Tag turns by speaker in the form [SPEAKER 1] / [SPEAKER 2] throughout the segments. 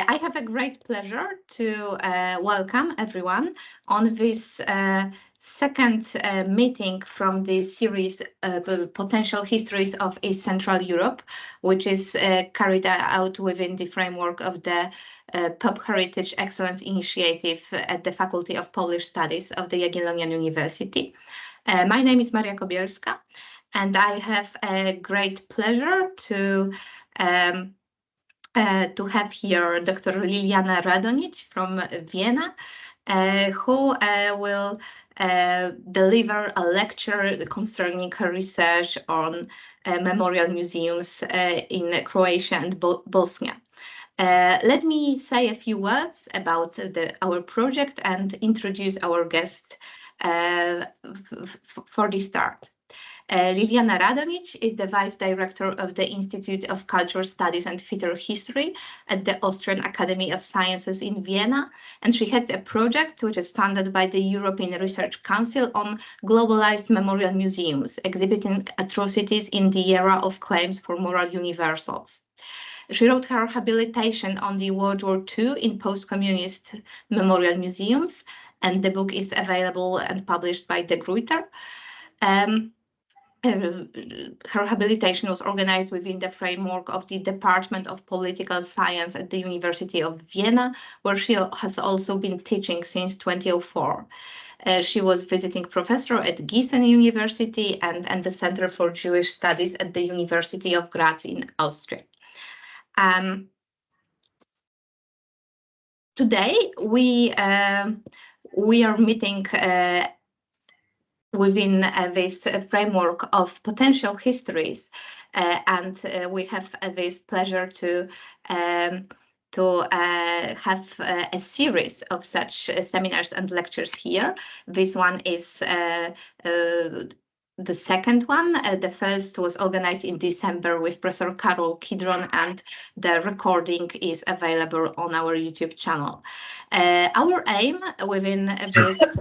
[SPEAKER 1] I have a great pleasure to welcome everyone on this second meeting from the series Potential Histories of East-Central Europe, which is carried out within the framework of the POB Heritage Excellence Initiative at the Faculty of Polish Studies of the Jagiellonian University. My name is Maria Kobielska, and I have a great pleasure to have here Dr. Ljiljana Radonić from Vienna, who will deliver a lecture concerning her research on memorial museums in Croatia and Bosnia. Let me say a few words about our project and introduce our guest for the start. Ljiljana Radonić is the Vice Director of the Institute of Cultural Studies and Theatre History at the Austrian Academy of Sciences in Vienna, and she heads a project which is funded by the European Research Council on globalized memorial museums, exhibiting atrocities in the era of claims for moral universals. She wrote her habilitation on the World War II in post-communist memorial museums, and the book is available and published by De Gruyter. Her habilitation was organized within the framework of the Department of Political Science at the University of Vienna, where she has also been teaching since 2004. She was visiting professor at Gießen University and the Center for Jewish Studies at the University of Graz in Austria. Today we are meeting within this framework of potential histories, and we have this pleasure to have a series of such seminars and lectures here. This one is the second one. The first was organized in December with Professor Karol Kidron, and the recording is available on our YouTube channel. Our aim within this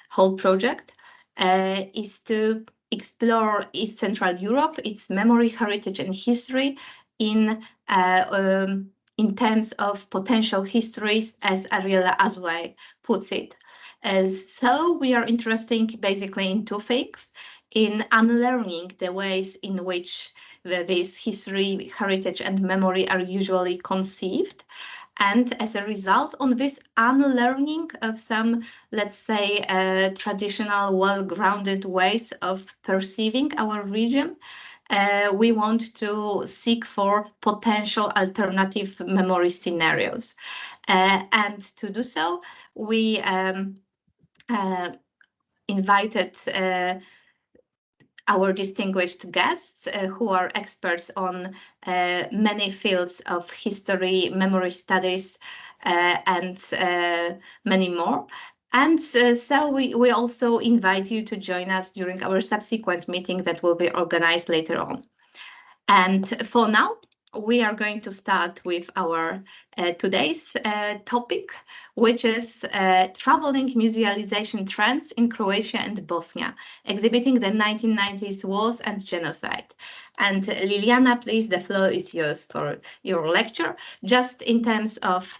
[SPEAKER 1] whole project is to explore East Central Europe, its memory, heritage, and history in terms of potential histories, as Ariela Azulay puts it. So we are interested basically in two things: in unlearning the ways in which this history, heritage, and memory are usually conceived, and as a result, on this unlearning of some, let's say, traditional, well-grounded ways of perceiving our region, we want to seek for potential alternative memory scenarios. And to do so, we invited our distinguished guests who are experts on many fields of history, memory studies, and many more. And so we also invite you to join us during our subsequent meeting that will be organized later on. And for now, we are going to start with our today's topic, which is traveling musealization trends in Croatia and Bosnia, exhibiting the 1990s wars and genocide. And Ljiljana, please, the floor is yours for your lecture. Just in terms of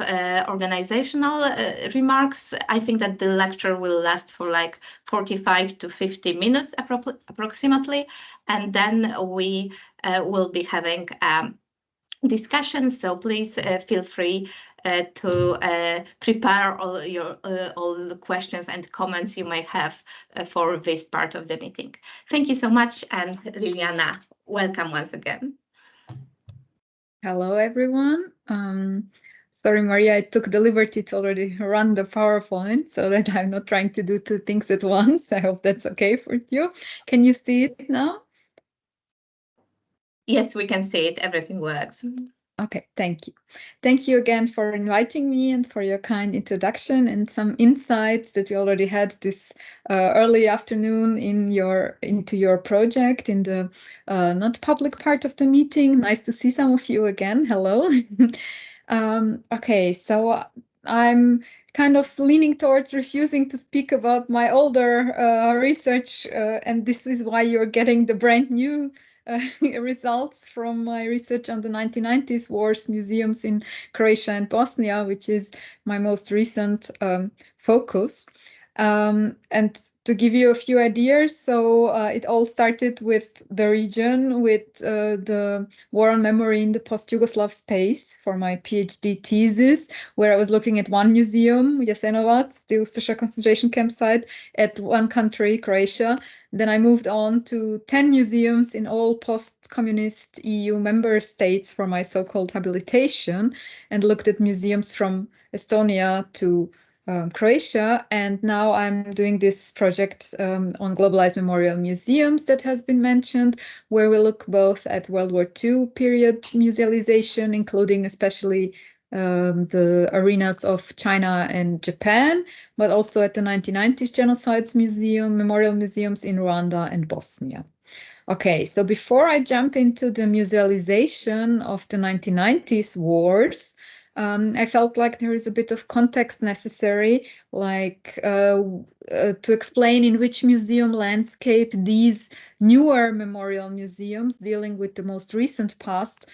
[SPEAKER 1] organizational remarks, I think that the lecture will last for like 45 to 50 minutes approximately, and then we will be having discussions, so please feel free to prepare all the questions and comments you may have for this part of the meeting. Thank you so much, and Ljiljana, welcome once again.
[SPEAKER 2] Hello, everyone. Sorry, Maria, I took the liberty to already run the PowerPoint so that I'm not trying to do two things at once. I hope that's okay for you. Can you see it now?
[SPEAKER 1] Yes, we can see it. Everything works.
[SPEAKER 2] Okay, thank you. Thank you again for inviting me and for your kind introduction and some insights that you already had this early afternoon into your project in the not public part of the meeting. Nice to see some of you again. Hello. Okay, so I'm kind of leaning towards refusing to speak about my older research, and this is why you're getting the brand new results from my research on the 1990s wars museums in Croatia and Bosnia, which is my most recent focus. And to give you a few ideas, so it all started with the region, with the war on memory in the post-Yugoslav space for my PhD thesis, where I was looking at one museum, Jasenovac, the Ustasha concentration camp site, at one country, Croatia. Then I moved on to 10 museums in all post-communist EU member states for my so-called habilitation, and looked at museums from Estonia to Croatia, and now I'm doing this project on globalized memorial museums that has been mentioned, where we look both at World War II period musealization, including especially the arenas of China and Japan, but also at the 1990s Genocides Museum, memorial museums in Rwanda and Bosnia. Okay, so before I jump into the musealization of the 1990s wars, I felt like there is a bit of context necessary, like to explain in which museum landscape these newer memorial museums dealing with the most recent past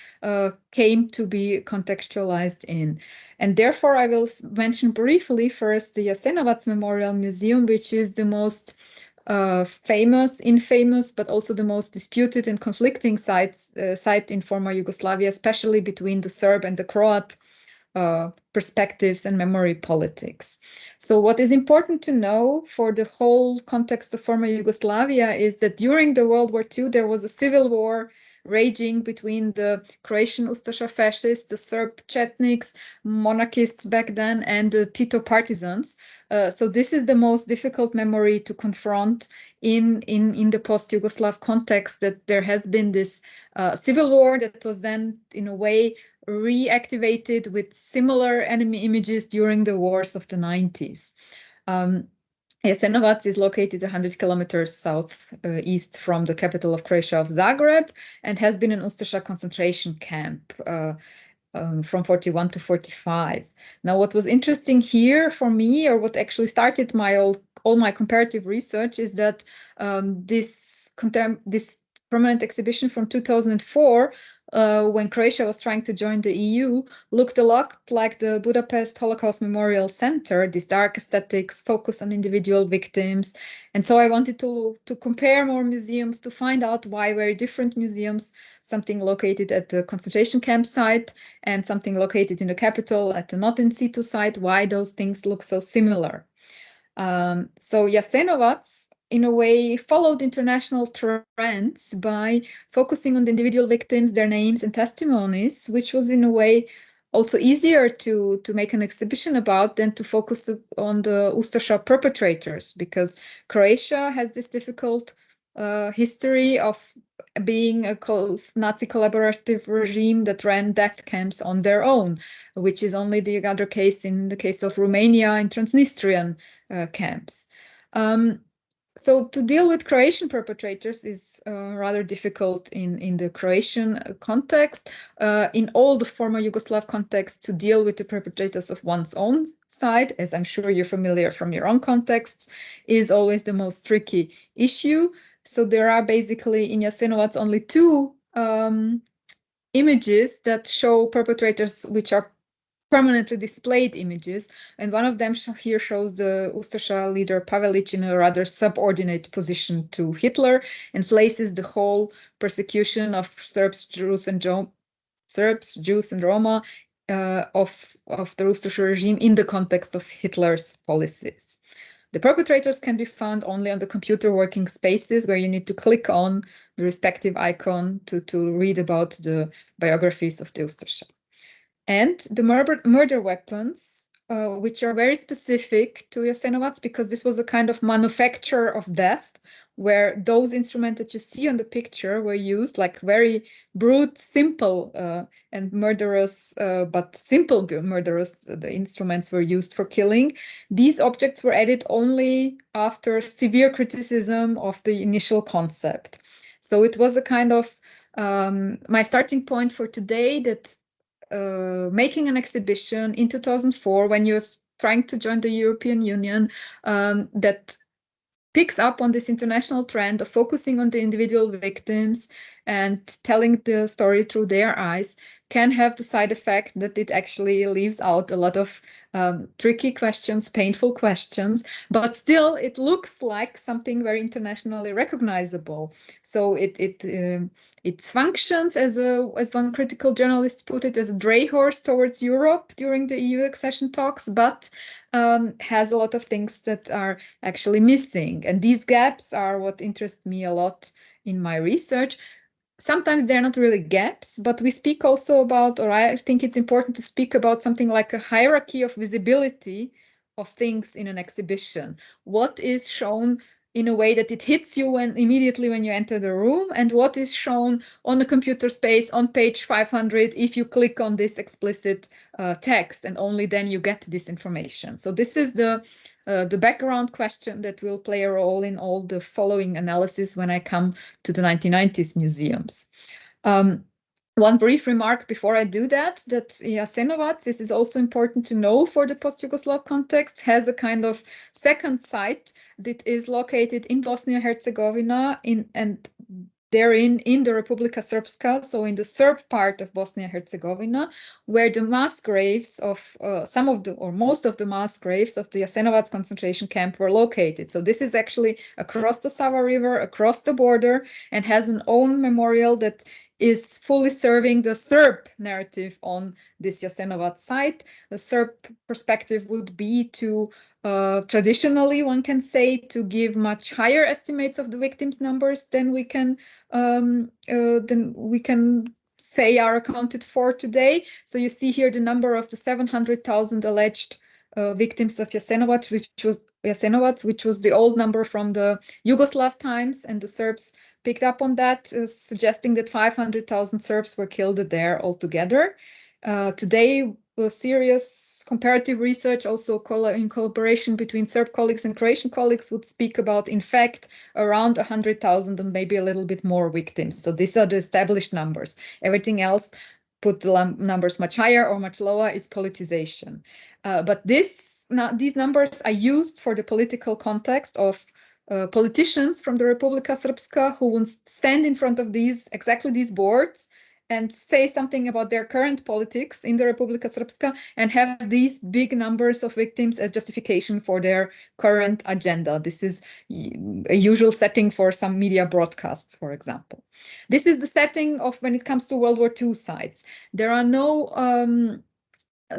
[SPEAKER 2] came to be contextualized in. And therefore, I will mention briefly first the Jasenovac Memorial Museum, which is the most famous, infamous, but also the most disputed and conflicting site in former Yugoslavia, especially between the Serb and the Croat perspectives and memory politics. So what is important to know for the whole context of former Yugoslavia is that during the World War II, there was a civil war raging between the Croatian Ustasha fascists, the Serb Chetniks, monarchists back then, and the Tito partisans. So this is the most difficult memory to confront in the post-Yugoslav context, that there has been this civil war that was then, in a way, reactivated with similar enemy images during the wars of the 90s. Jasenovac is located 100 kilometers southeast from the capital of Croatia, of Zagreb, and has been an Ustasha concentration camp from 41 to 45. Now, what was interesting here for me, or what actually started all my comparative research, is that this permanent exhibition from 2004, when Croatia was trying to join the EU, looked a lot like the Budapest Holocaust Memorial Center, this dark aesthetics, focus on individual victims. And so I wanted to compare more museums to find out why very different museums, something located at the concentration camp site and something located in the capital at the not in situ site, why those things look so similar. So Jasenovac, in a way, followed international trends by focusing on the individual victims, their names and testimonies, which was in a way also easier to make an exhibition about than to focus on the Ustasha perpetrators, because Croatia has this difficult history of being a Nazi collaborative regime that ran death camps on their own, which is only the other case in the case of Romania and Transnistrian camps. So to deal with Croatian perpetrators is rather difficult in the Croatian context. In all the former Yugoslav context, to deal with the perpetrators of one's own side, as I'm sure you're familiar from your own contexts, is always the most tricky issue. So there are basically in Jasenovac only two images that show perpetrators which are permanently displayed images, and one of them here shows the Ustasha leader Pavelić in a rather subordinate position to Hitler, and places the whole persecution of Serbs, Jews, and Roma of the Ustasha regime in the context of Hitler's policies. The perpetrators can be found only on the computer working spaces, where you need to click on the respective icon to read about the biographies of the Ustasha. And the murder weapons, which are very specific to Jasenovac, because this was a kind of manufacture of death, where those instruments that you see on the picture were used, like very brute, simple and murderous, but simple murderous, the instruments were used for killing. These objects were added only after severe criticism of the initial concept. So it was a kind of my starting point for today, that making an exhibition in 2004 when you're trying to join the European Union that picks up on this international trend of focusing on the individual victims and telling the story through their eyes can have the side effect that it actually leaves out a lot of tricky questions, painful questions, but still it looks like something very internationally recognizable. So it functions as one critical journalist put it, as a dray horse towards Europe during the EU accession talks, but has a lot of things that are actually missing. And these gaps are what interest me a lot in my research. Sometimes they're not really gaps, but we speak also about, or I think it's important to speak about something like a hierarchy of visibility of things in an exhibition. What is shown in a way that it hits you immediately when you enter the room, and what is shown on the computer space on page 500 if you click on this explicit text, and only then you get this information. So this is the background question that will play a role in all the following analysis when I come to the 1990s museums. One brief remark before I do that Jasenovac, this is also important to know for the post-Yugoslav context, has a kind of second site that is located in Bosnia-Herzegovina and therein in the Republika Srpska, so in the Serb part of Bosnia-Herzegovina, where the mass graves of most of the mass graves of the Jasenovac concentration camp were located. So this is actually across the Sava River, across the border, and has an own memorial that is fully serving the Serb narrative on this Jasenovac site. The Serb perspective would be to traditionally, one can say, to give much higher estimates of the victims' numbers than we can say are accounted for today. So you see here the number of the 700,000 alleged victims of Jasenovac, which was the old number from the Yugoslav times, and the Serbs picked up on that, suggesting that 500,000 Serbs were killed there altogether. Today, serious comparative research, also in collaboration between Serb colleagues and Croatian colleagues, would speak about, in fact, around 100,000 and maybe a little bit more victims. So these are the established numbers. Everything else, put the numbers much higher or much lower, is politicization. But these numbers are used for the political context of politicians from the Republika Srpska who will stand in front of exactly these boards and say something about their current politics in the Republika Srpska and have these big numbers of victims as justification for their current agenda. This is a usual setting for some media broadcasts, for example. This is the setting of when it comes to World War II sites. There are no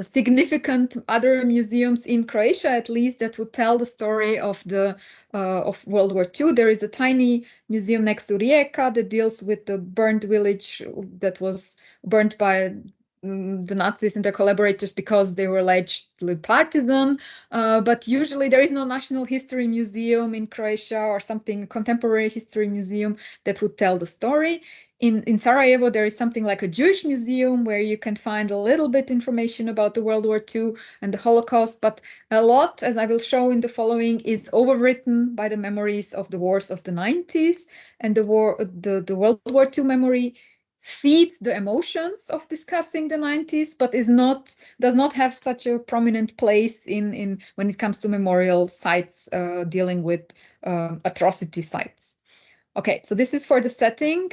[SPEAKER 2] significant other museums in Croatia, at least, that would tell the story of World War II. There is a tiny museum next to Rijeka that deals with the burned village that was burned by the Nazis and their collaborators because they were allegedly partisan. But usually there is no national history museum in Croatia or something, contemporary history museum that would tell the story. In Sarajevo, there is something like a Jewish museum where you can find a little bit information about the World War II and the Holocaust, but a lot, as I will show in the following, is overwritten by the memories of the wars of the 90s, and the World War II memory feeds the emotions of discussing the 90s, but does not have such a prominent place in when it comes to memorial sites dealing with atrocity sites. Okay, so this is for the setting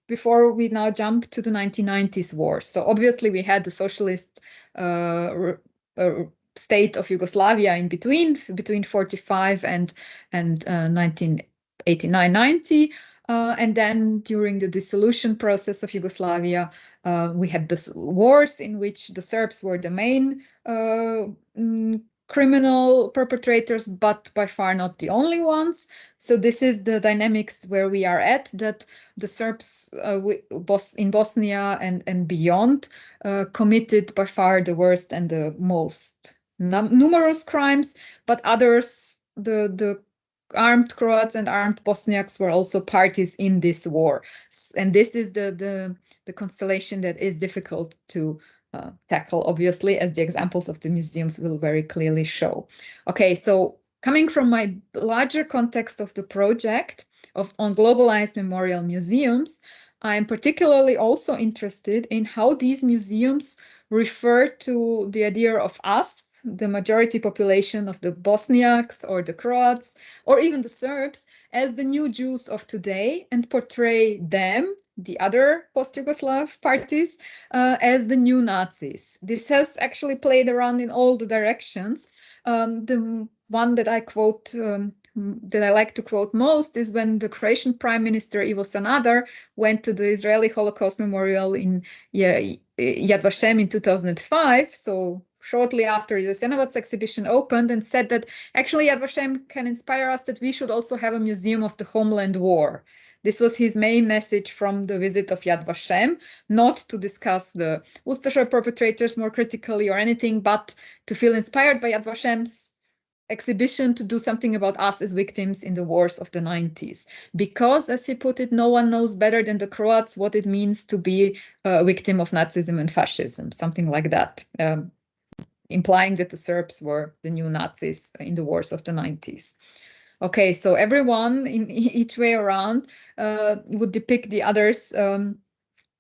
[SPEAKER 2] before we now jump to the 1990s war. So obviously we had the socialist state of Yugoslavia in between 45 and 1989-90. And then during the dissolution process of Yugoslavia, we had the wars in which the Serbs were the main criminal perpetrators, but by far not the only ones. So this is the dynamics where we are at, that the Serbs in Bosnia and beyond committed by far the worst and the most numerous crimes, but others, the armed Croats and armed Bosniaks, were also parties in this war. And this is the constellation that is difficult to tackle, obviously, as the examples of the museums will very clearly show. Okay, so coming from my larger context of the project on globalized memorial museums, I'm particularly also interested in how these museums refer to the idea of us, the majority population of the Bosniaks or the Croats or even the Serbs as the new Jews of today and portray them, the other post-Yugoslav parties, as the new Nazis. This has actually played around in all the directions. The one that I quote, that I like to quote most is when the Croatian Prime Minister Ivo Sanader went to the Israeli Holocaust Memorial in Yad Vashem in 2005, so shortly after the Jasenovac exhibition opened, and said that actually Yad Vashem can inspire us that we should also have a museum of the Homeland War. This was his main message from the visit of Yad Vashem, not to discuss the Ustaša perpetrators more critically or anything, but to feel inspired by Yad Vashem's exhibition to do something about us as victims in the wars of the 90s. Because, as he put it, no one knows better than the Croats what it means to be a victim of Nazism and fascism, something like that, implying that the Serbs were the new Nazis in the wars of the 90s. Okay, so everyone in each way around would depict the others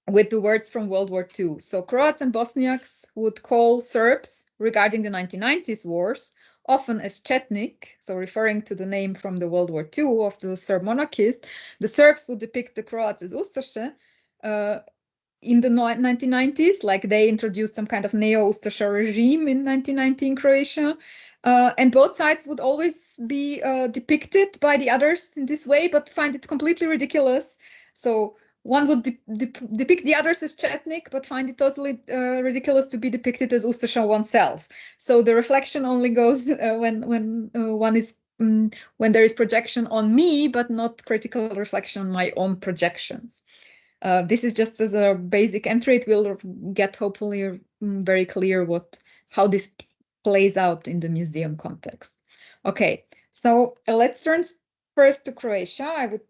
[SPEAKER 2] with the words from World War II. So Croats and Bosniaks would call Serbs regarding the 1990s wars often as Chetnik, so referring to the name from the World War II of the Serb monarchist. The Serbs would depict the Croats as Ustaše in the 1990s, like they introduced some kind of neo-Ustaša regime in 1990 in Croatia. And both sides would always be depicted by the others in this way, but find it completely ridiculous. So one would depict the others as Chetnik, but find it totally ridiculous to be depicted as Ustaša oneself. So the reflection only goes when there is projection on me, but not critical reflection on my own projections. This is just as a basic entry. It will get hopefully very clear how this plays out in the museum context. Okay, so let's turn first to Croatia. I would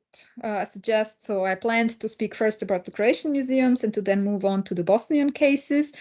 [SPEAKER 2] suggest, so I planned to speak first about the Croatian museums and to then move on to the Bosnian cases,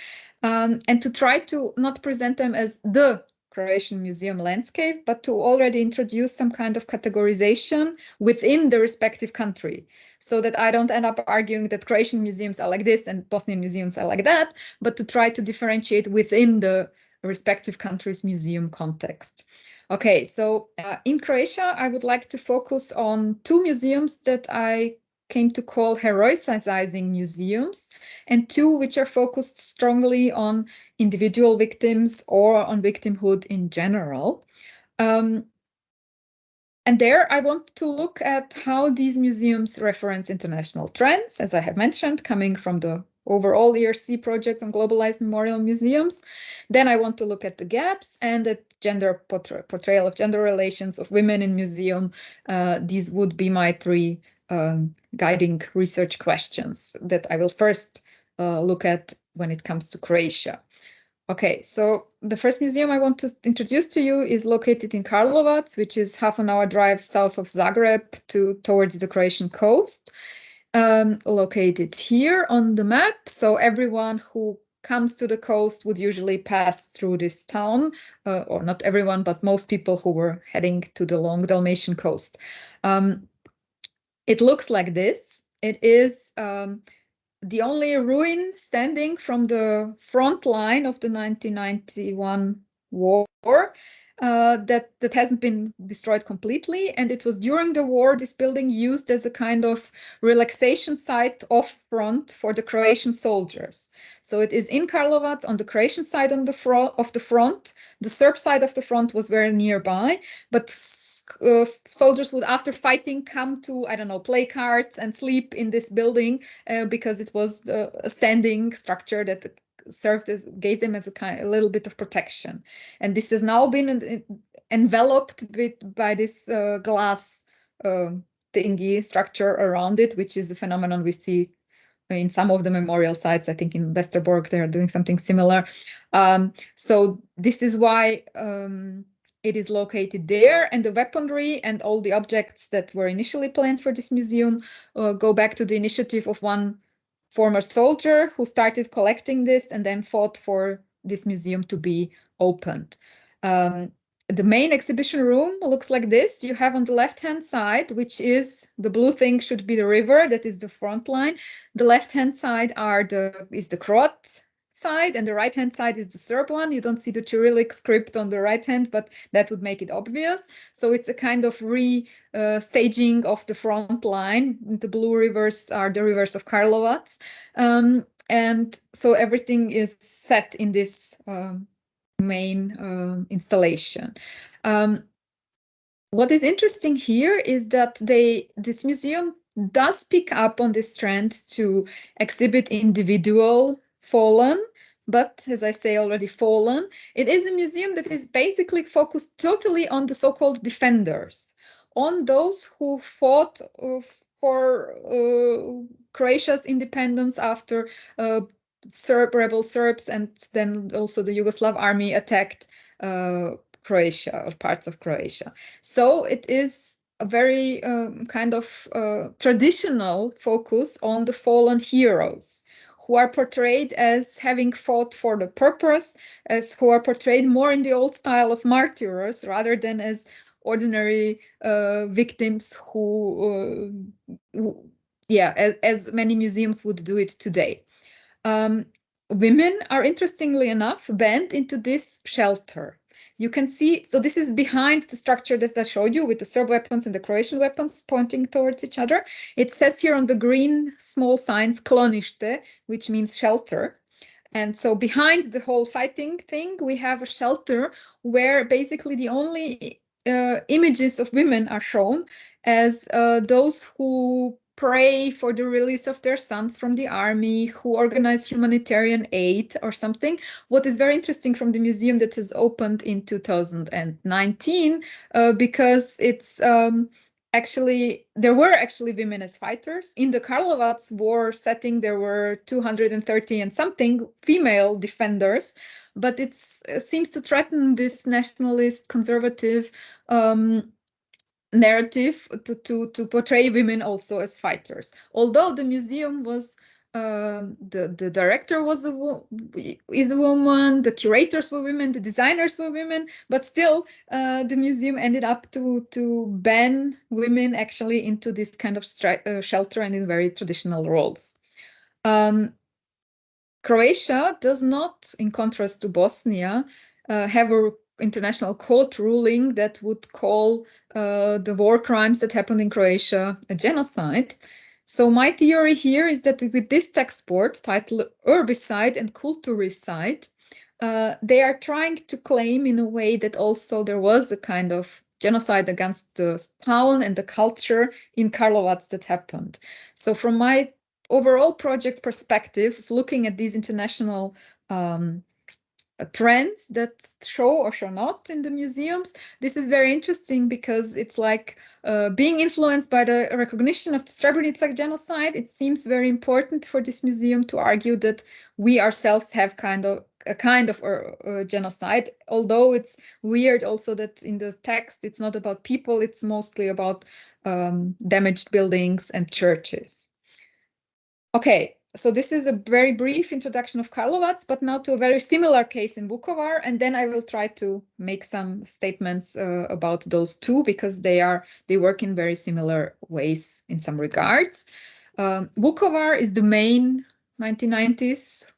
[SPEAKER 2] and to try to not present them as the Croatian museum landscape, but to already introduce some kind of categorization within the respective country, so that I don't end up arguing that Croatian museums are like this and Bosnian museums are like that, but to try to differentiate within the respective country's museum context. Okay, so in Croatia, I would like to focus on two museums that I came to call heroicizing museums, and two which are focused strongly on individual victims or on victimhood in general. And there I want to look at how these museums reference international trends, as I have mentioned, coming from the overall ERC project on globalized memorial museums. Then I want to look at the gaps and at gender portrayal of gender relations of women in museum. These would be my three guiding research questions that I will first look at when it comes to Croatia. Okay, so the first museum I want to introduce to you is located in Karlovac, which is half an hour drive south of Zagreb towards the Croatian coast. Located here on the map. So everyone who comes to the coast would usually pass through this town, or not everyone, but most people who were heading to the long Dalmatian coast. It looks like this. It is the only ruin standing from the front line of the 1991 war. That hasn't been destroyed completely, and it was during the war this building used as a kind of relaxation site off front for the Croatian soldiers. So it is in Karlovac on the Croatian side of the front. The Serb side of the front was very nearby, but soldiers would, after fighting, come to, I don't know, play cards and sleep in this building because it was a standing structure that gave them as a little bit of protection. And this has now been enveloped by this glass thingy structure around it, which is a phenomenon we see in some of the memorial sites. I think in Westerbork they are doing something similar. So this is why it is located there, and the weaponry and all the objects that were initially planned for this museum go back to the initiative of one former soldier who started collecting this and then fought for this museum to be opened. The main exhibition room looks like this. You have on the left-hand side, which is the blue thing should be the river, that is the front line. The left-hand side is the Croat side, and the right-hand side is the Serb one. You don't see the Cyrillic script on the right hand, but that would make it obvious. So it's a kind of staging of the front line. The blue rivers are the rivers of Karlovac. And so everything is set in this main installation. What is interesting here is that this museum does pick up on this trend to exhibit individual fallen, but as I say already fallen. It is a museum that is basically focused totally on the so-called defenders, on those who fought for Croatia's independence after rebel Serbs and then also the Yugoslav army attacked Croatia or parts of Croatia. So it is a very kind of traditional focus on the fallen heroes, who are portrayed as having fought for the purpose, as who are portrayed more in the old style of martyrs rather than as ordinary victims who as many museums would do it today. Women are, interestingly enough, banned into this shelter. You can see, so this is behind the structure that I showed you with the Serb weapons and the Croatian weapons pointing towards each other. It says here on the green small signs, klonište, which means shelter. And so behind the whole fighting thing, we have a shelter where basically the only images of women are shown as those who pray for the release of their sons from the army, who organize humanitarian aid or something. What is very interesting from the museum that has opened in 2019, because it's actually, there were actually women as fighters. In the Karlovac war setting, there were 230 and something female defenders, but it seems to threaten this nationalist conservative narrative to portray women also as fighters. Although the museum was the director is a woman, the curators were women, the designers were women, but still the museum ended up to ban women actually into this kind of shelter and in very traditional roles. Croatia does not, in contrast to Bosnia, have a international court ruling that would call the war crimes that happened in Croatia a genocide. So my theory here is that with this export titled Herbicide and Kulturicide, they are trying to claim in a way that also there was a kind of genocide against the town and the culture in Karlovac that happened. So from my overall project perspective, looking at these international trends that show or show not in the museums, this is very interesting because it's like being influenced by the recognition of the Srebrenica genocide. It seems very important for this museum to argue that we ourselves have a kind of genocide, although it's weird also that in the text it's not about people, it's mostly about damaged buildings and churches. Okay, so this is a very brief introduction of Karlovac, but now to a very similar case in Vukovar, and then I will try to make some statements about those two because they work in very similar ways in some regards. Vukovar is the main 1990s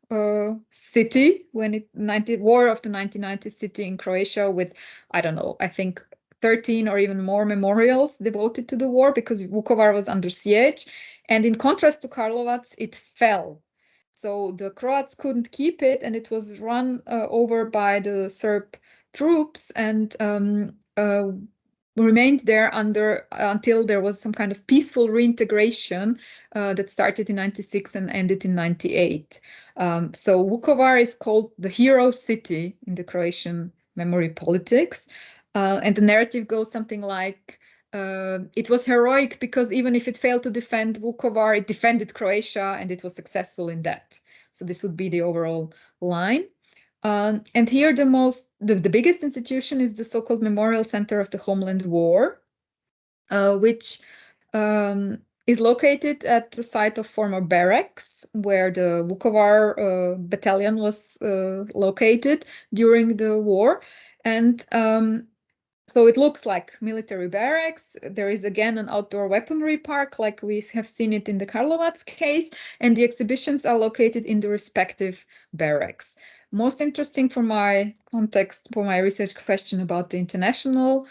[SPEAKER 2] city, war of the 1990s city in Croatia with, I don't know, I think 13 or even more memorials devoted to the war because Vukovar was under siege. And in contrast to Karlovac, it fell. So the Croats couldn't keep it, and it was run over by the Serb troops and remained there until there was some kind of peaceful reintegration that started in 96 and ended in 98. So Vukovar is called the hero city in the Croatian memory politics. And the narrative goes something like, it was heroic because even if it failed to defend Vukovar, it defended Croatia and it was successful in that. So this would be the overall line. And here the biggest institution is the so-called Memorial Center of the Homeland War, which is located at the site of former barracks where the Vukovar battalion was located during the war. And So it looks like military barracks. There is again an outdoor weaponry park, like we have seen it in the Karlovac case, and the exhibitions are located in the respective barracks. Most interesting for my context, for my research question about the international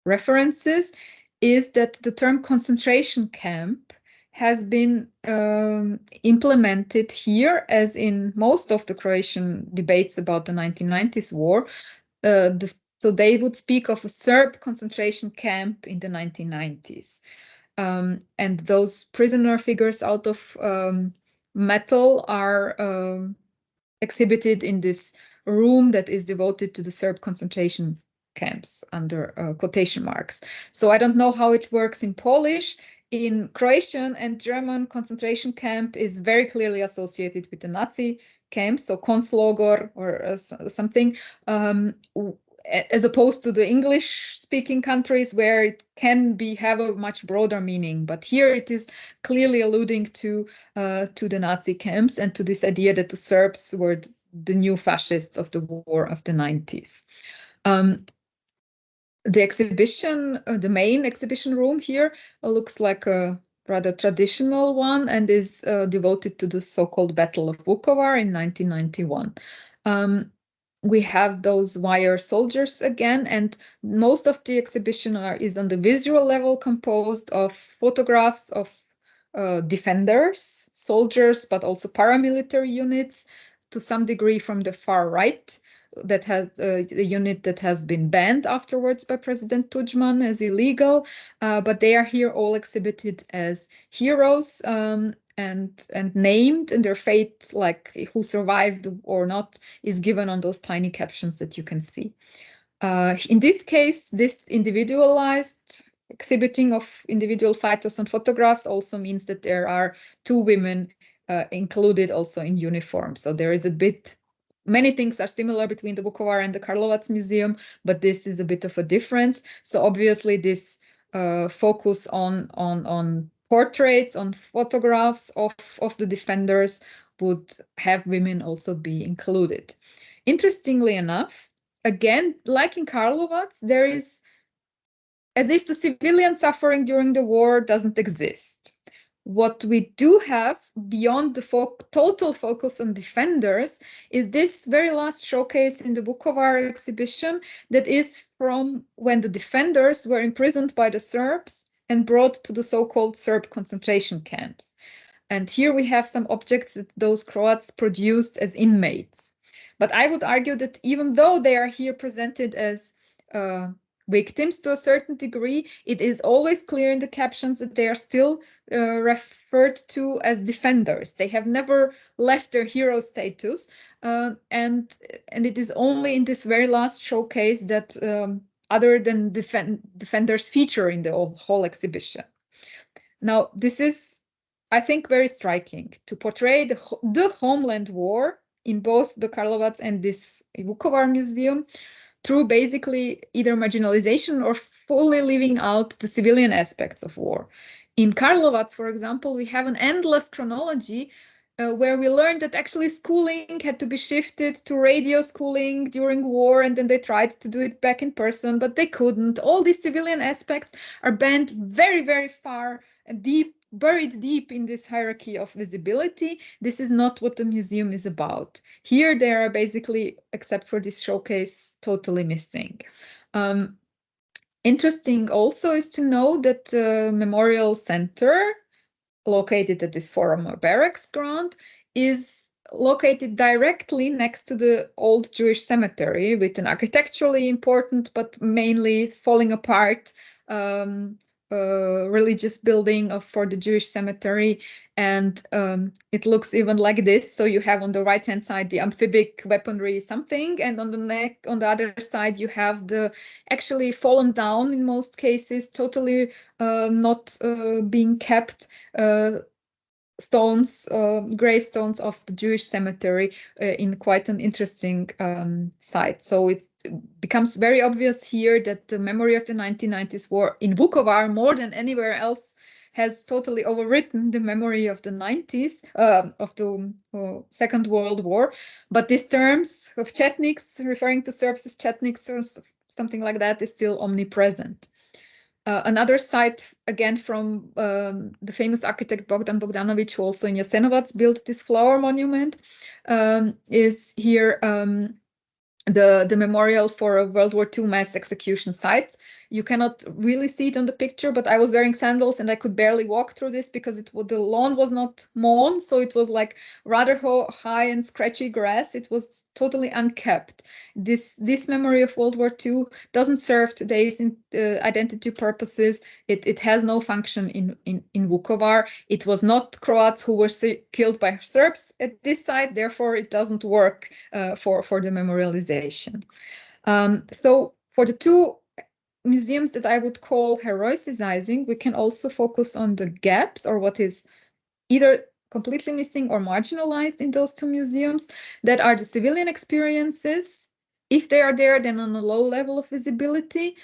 [SPEAKER 2] references, is that the term concentration camp has been implemented here, as in most of the Croatian debates about the 1990s war. So they would speak of a Serb concentration camp in the 1990s. And those prisoner figures out of metal are exhibited in this room that is devoted to the Serb concentration camps under quotation marks. So I don't know how it works in Polish. In Croatian and German, concentration camp is very clearly associated with the Nazi camp, so Konzlogor or something, as opposed to the English-speaking countries where it can have a much broader meaning. But here it is clearly alluding to the Nazi camps and to this idea that the Serbs were the new fascists of the war of the 90s. The exhibition, the main exhibition room here looks like a rather traditional one and is devoted to the so-called Battle of Vukovar in 1991. We have those wire soldiers again, and most of the exhibition is on the visual level, composed of photographs of defenders, soldiers, but also paramilitary units, to some degree from the far right, that has the unit that has been banned afterwards by President Tudjman as illegal, but they are here all exhibited as heroes and named, and their fate, like who survived or not, is given on those tiny captions that you can see. In this case, this individualized exhibiting of individual fighters on photographs also means that there are two women included also in uniform. So there is a bit, many things are similar between the Vukovar and the Karlovac Museum, but this is a bit of a difference. So obviously this focus on portraits, on photographs of the defenders would have women also be included. Interestingly enough, again, like in Karlovac, there is as if the civilian suffering during the war doesn't exist. What we do have beyond the total focus on defenders is this very last showcase in the Vukovar exhibition that is from when the defenders were imprisoned by the Serbs and brought to the so-called Serb concentration camps. And here we have some objects that those Croats produced as inmates. But I would argue that even though they are here presented as victims to a certain degree, it is always clear in the captions that they are still referred to as defenders. They have never left their hero status, and it is only in this very last showcase that other than defenders feature in the whole exhibition. Now, this is, I think, very striking to portray the Homeland War in both the Karlovac and this Vukovar museum through basically either marginalization or fully leaving out the civilian aspects of war. In Karlovac, for example, we have an endless chronology where we learned that actually schooling had to be shifted to radio schooling during war, and then they tried to do it back in person, but they couldn't. All these civilian aspects are bent very, very far and deep, buried deep in this hierarchy of visibility. This is not what the museum is about. Here they are basically, except for this showcase, totally missing. Interesting also is to know that the Memorial Center, located at this former barracks ground, is located directly next to the old Jewish cemetery, with an architecturally important but mainly falling apart religious building for the Jewish cemetery, and it looks even like this. So you have on the right hand side the amphibic weaponry something, and on the other side you have the actually fallen down, in most cases totally not being kept stones, gravestones of the Jewish cemetery in quite an interesting site. So it becomes very obvious here that the memory of the 1990s war in Vukovar, more than anywhere else, has totally overwritten the memory of the 90s, of the Second World War. But these terms of Chetniks, referring to Serbs as Chetniks or something like that, is still omnipresent. Another site, again from the famous architect Bogdan Bogdanović, who also in Jasenovac built this flower monument, is here the memorial for World War II mass execution sites. You cannot really see it on the picture, but I was wearing sandals and I could barely walk through this because the lawn was not mown, so it was like rather high and scratchy grass. It was totally unkept. This memory of World War II doesn't serve today's identity purposes. It has no function in Vukovar. It was not Croats who were killed by Serbs at this site, therefore it doesn't work for the memorialization. So for the two museums that I would call heroicizing, we can also focus on the gaps, or what is either completely missing or marginalized in those two museums, that are the civilian experiences. If they are there, then on a low level of visibility.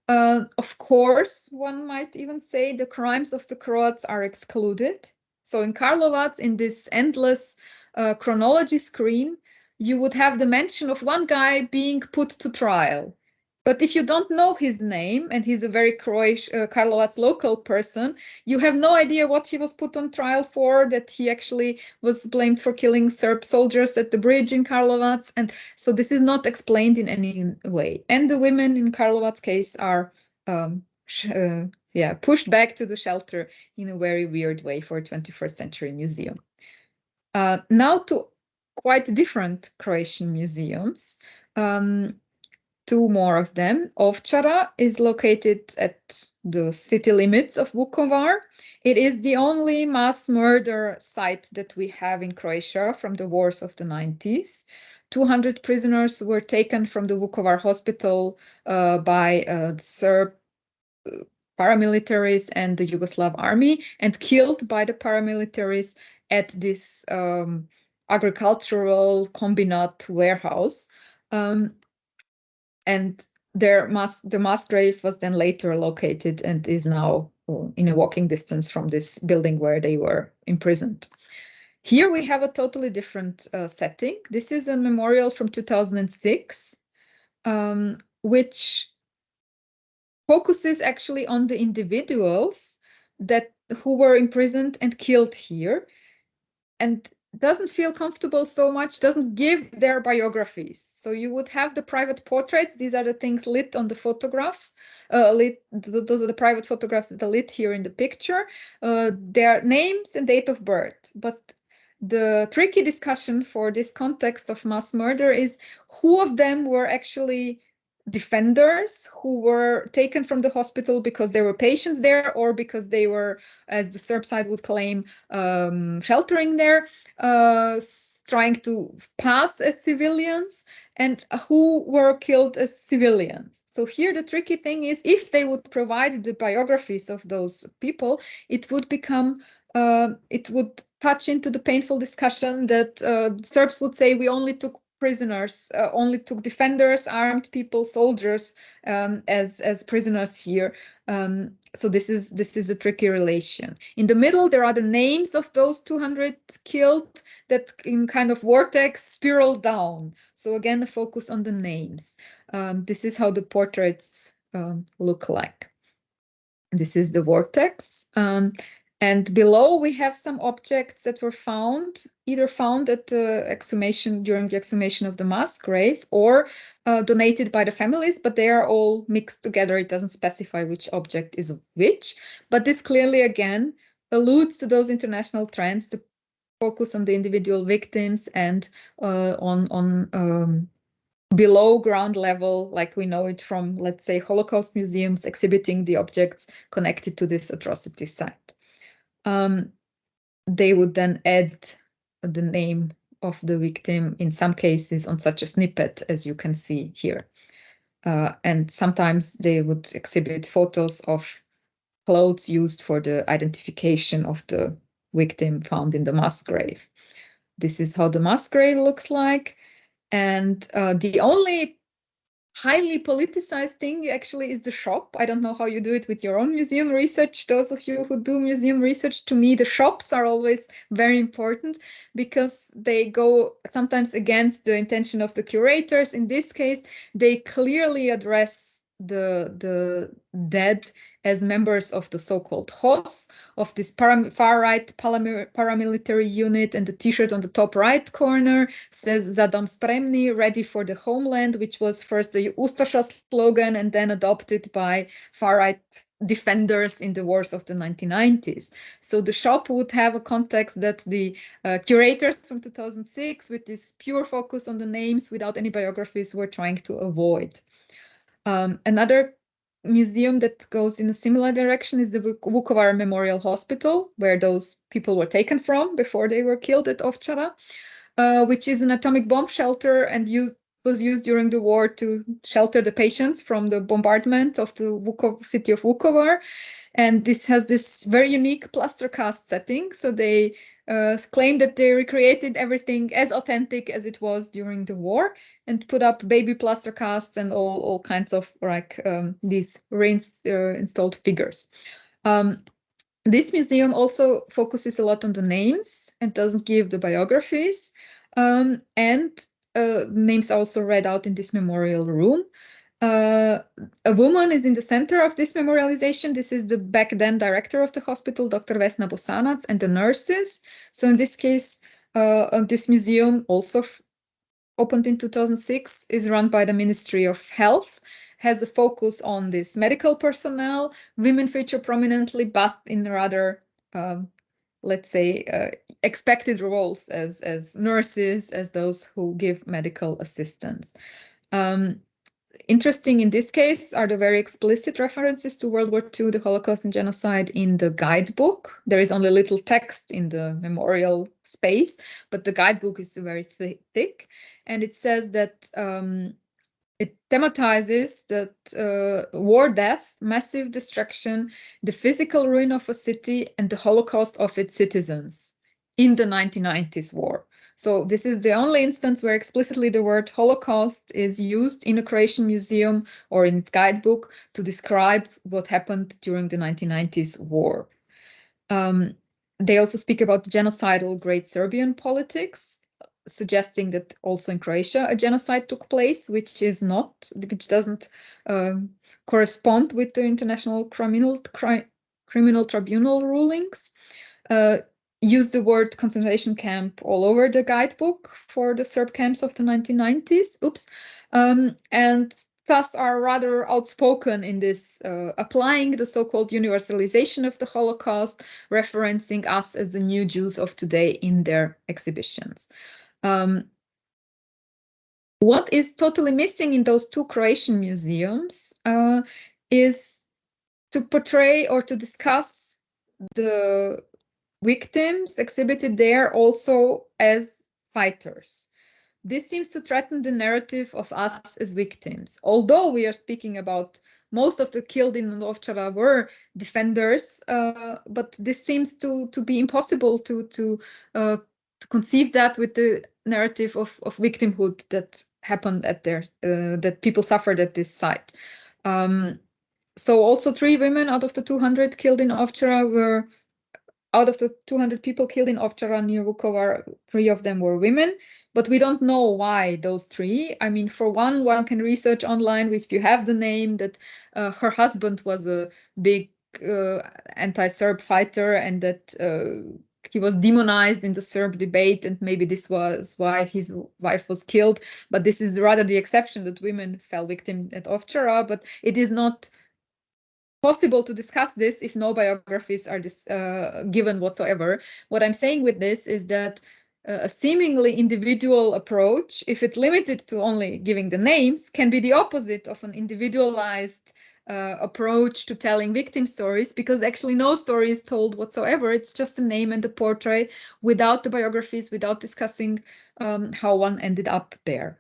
[SPEAKER 2] Of course, one might even say the crimes of the Croats are excluded. So in Karlovac, in this endless chronology screen, you would have the mention of one guy being put to trial. But if you don't know his name, and he's a very Croatian, Karlovac local person, you have no idea what he was put on trial for, that he actually was blamed for killing Serb soldiers at the bridge in Karlovac. And so this is not explained in any way. And the women in Karlovac's case are pushed back to the shelter in a very weird way for a 21st century museum. Now to quite different Croatian museums. Two more of them. Ovčara is located at the city limits of Vukovar. It is the only mass murder site that we have in Croatia from the wars of the 90s. 200 prisoners were taken from the Vukovar hospital by Serb paramilitaries and the Yugoslav army, and killed by the paramilitaries at this agricultural combinat warehouse. And the mass grave was then later located and is now in a walking distance from this building where they were imprisoned. Here we have a totally different setting. This is a memorial from 2006, which focuses actually on the individuals who were imprisoned and killed here, and doesn't feel comfortable so much, doesn't give their biographies. So you would have the private portraits. These are the things lit on the photographs. Those are the private photographs that are lit here in the picture. Their names and date of birth. But the tricky discussion for this context of mass murder is who of them were actually defenders who were taken from the hospital because there were patients there, or because they were, as the Serb side would claim, sheltering there, trying to pass as civilians, and who were killed as civilians. So here the tricky thing is, if they would provide the biographies of those people, it would become it would touch into the painful discussion that Serbs would say, we only took prisoners, only took defenders, armed people, soldiers as prisoners here. So this is a tricky relation. In the middle, there are the names of those 200 killed that in kind of vortex spiral down. So again, the focus on the names. This is how the portraits look like. This is the vortex. And below we have some objects that were either found at the exhumation, during the exhumation of the mass grave, or donated by the families, but they are all mixed together. It doesn't specify which object is which, but this clearly again alludes to those international trends to focus on the individual victims and on below ground level, like we know it from, let's say, Holocaust museums exhibiting the objects connected to this atrocity site. They would then add the name of the victim, in some cases on such a snippet as you can see here. And sometimes they would exhibit photos of clothes used for the identification of the victim found in the mass grave. This is how the mass grave looks like. And the only highly politicized thing actually is the shop. I don't know how you do it with your own museum research. Those of you who do museum research, to me, the shops are always very important because they go sometimes against the intention of the curators. In this case, they clearly address the dead as members of the so-called HOS, of this far-right paramilitary unit, and the t-shirt on the top right corner says "Za dom spremni," ready for the homeland, which was first the Ustasha slogan and then adopted by far-right defenders in the wars of the 1990s. So the shop would have a context that the curators from 2006, with this pure focus on the names without any biographies, were trying to avoid. Another museum that goes in a similar direction is the Vukovar Memorial Hospital, where those people were taken from before they were killed at Ovčara, which is an atomic bomb shelter and was used during the war to shelter the patients from the bombardment of the city of Vukovar. And this has this very unique plaster cast setting. So they claim that they recreated everything as authentic as it was during the war and put up baby plaster casts and all kinds of like these reinstalled figures. This museum also focuses a lot on the names and doesn't give the biographies. Names are also read out in this memorial room. A woman is in the center of this memorialization. This is the back then director of the hospital, Dr. Vesna Bosanac, and the nurses. So in this case, this museum, also opened in 2006, is run by the Ministry of Health, has a focus on this medical personnel. Women feature prominently, but in rather, let's say, expected roles as nurses, as those who give medical assistance. Interesting in this case are the very explicit references to World War II, the Holocaust and genocide in the guidebook. There is only little text in the memorial space, but the guidebook is very thick. And it says that it thematizes that war death, massive destruction, the physical ruin of a city, and the Holocaust of its citizens in the 1990s war. So this is the only instance where explicitly the word Holocaust is used in a Croatian museum or in its guidebook to describe what happened during the 1990s war. They also speak about genocidal Great Serbian politics, suggesting that also in Croatia a genocide took place, which doesn't correspond with the International Criminal Tribunal rulings. Use the word concentration camp all over the guidebook for the Serb camps of the 1990s. And thus are rather outspoken in this, applying the so-called universalization of the Holocaust, referencing us as the new Jews of today in their exhibitions. What is totally missing in those two Croatian museums is to portray or to discuss the victims exhibited there also as fighters. This seems to threaten the narrative of us as victims. Although we are speaking about most of the killed in Ovčara were defenders, but this seems to be impossible to conceive that with the narrative of victimhood that happened at that people suffered at this site. So also 3 women out of the 200 killed in Ovčara were, out of the 200 people killed in Ovčara near Vukovar, 3 of them were women, but we don't know why those 3. I mean, for one can research online if you have the name that her husband was a big anti-Serb fighter and that he was demonized in the Serb debate, and maybe this was why his wife was killed. But this is rather the exception, that women fell victim at Ovčara, but it is not possible to discuss this if no biographies are given whatsoever. What I'm saying with this is that a seemingly individual approach, if it's limited to only giving the names, can be the opposite of an individualized approach to telling victim stories, because actually no story is told whatsoever. It's just a name and a portrait without the biographies, without discussing how one ended up there.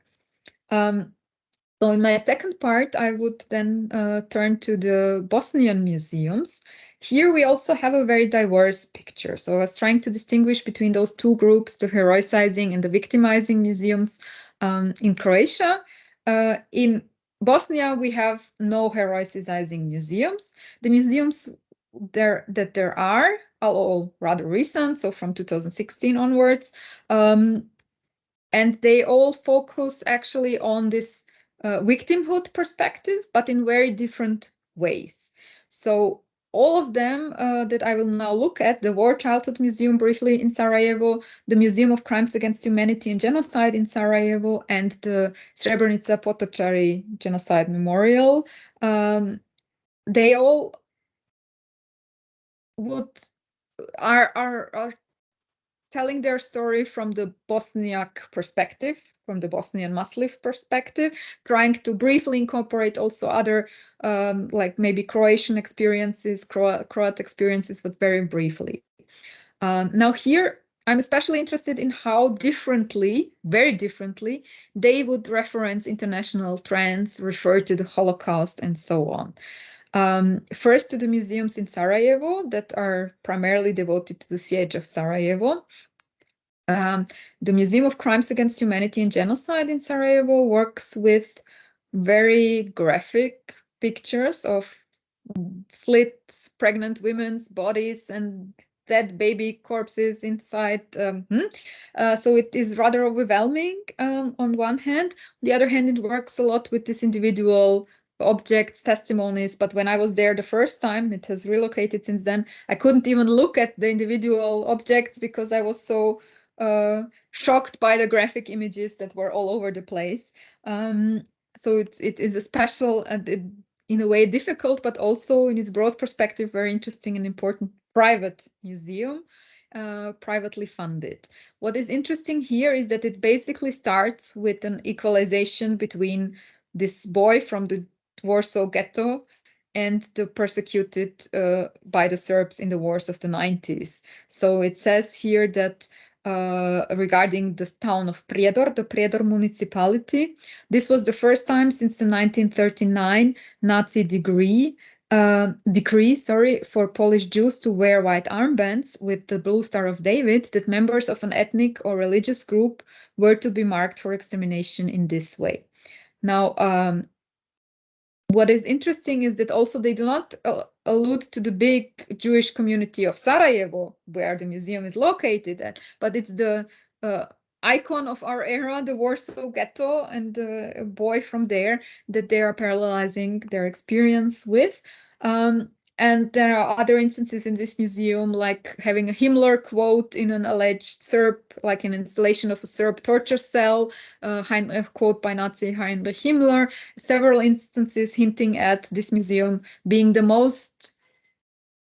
[SPEAKER 2] So in my second part, I would then turn to the Bosnian museums. Here we also have a very diverse picture. So I was trying to distinguish between those 2 groups, the heroicizing and the victimizing museums in Croatia. In Bosnia, we have no heroicizing museums. The museums that there are all rather recent, so from 2016 onwards, and they all focus actually on this victimhood perspective, but in very different ways. So all of them that I will now look at, the War Childhood Museum briefly in Sarajevo, the Museum of Crimes Against Humanity and Genocide in Sarajevo, and the Srebrenica-Potočari Genocide Memorial, they all are telling their story from the Bosniak perspective, from the Bosnian Muslim perspective, trying to briefly incorporate also other, like maybe Croatian experiences, Croat experiences, but very briefly. Now here, I'm especially interested in how differently, very differently, they would reference international trends, refer to the Holocaust, and so on. First to the museums in Sarajevo that are primarily devoted to the siege of Sarajevo. The Museum of Crimes Against Humanity and Genocide in Sarajevo works with very graphic pictures of slit pregnant women's bodies and dead baby corpses inside. So it is rather overwhelming on one hand. On the other hand, it works a lot with this individual objects, testimonies. But when I was there the first time, it has relocated since then, I couldn't even look at the individual objects because I was so shocked by the graphic images that were all over the place. So it is a special and in a way difficult, but also in its broad perspective, very interesting and important private museum, privately funded. What is interesting here is that it basically starts with an equalization between this boy from the Warsaw Ghetto and the persecuted by the Serbs in the wars of the 90s. So it says here that regarding the town of Prijedor, the Prijedor municipality. This was the first time since the 1939 Nazi decree for Polish Jews to wear white armbands with the blue Star of David, that members of an ethnic or religious group were to be marked for extermination in this way. Now, what is interesting is that also they do not allude to the big Jewish community of Sarajevo, where the museum is located at, but it's the icon of our era, the Warsaw Ghetto, and the boy from there that they are parallelizing their experience with. And there are other instances in this museum, like having a Himmler quote in an alleged Serb, like an installation of a Serb torture cell, a quote by Nazi Heinrich Himmler, several instances hinting at this museum being the most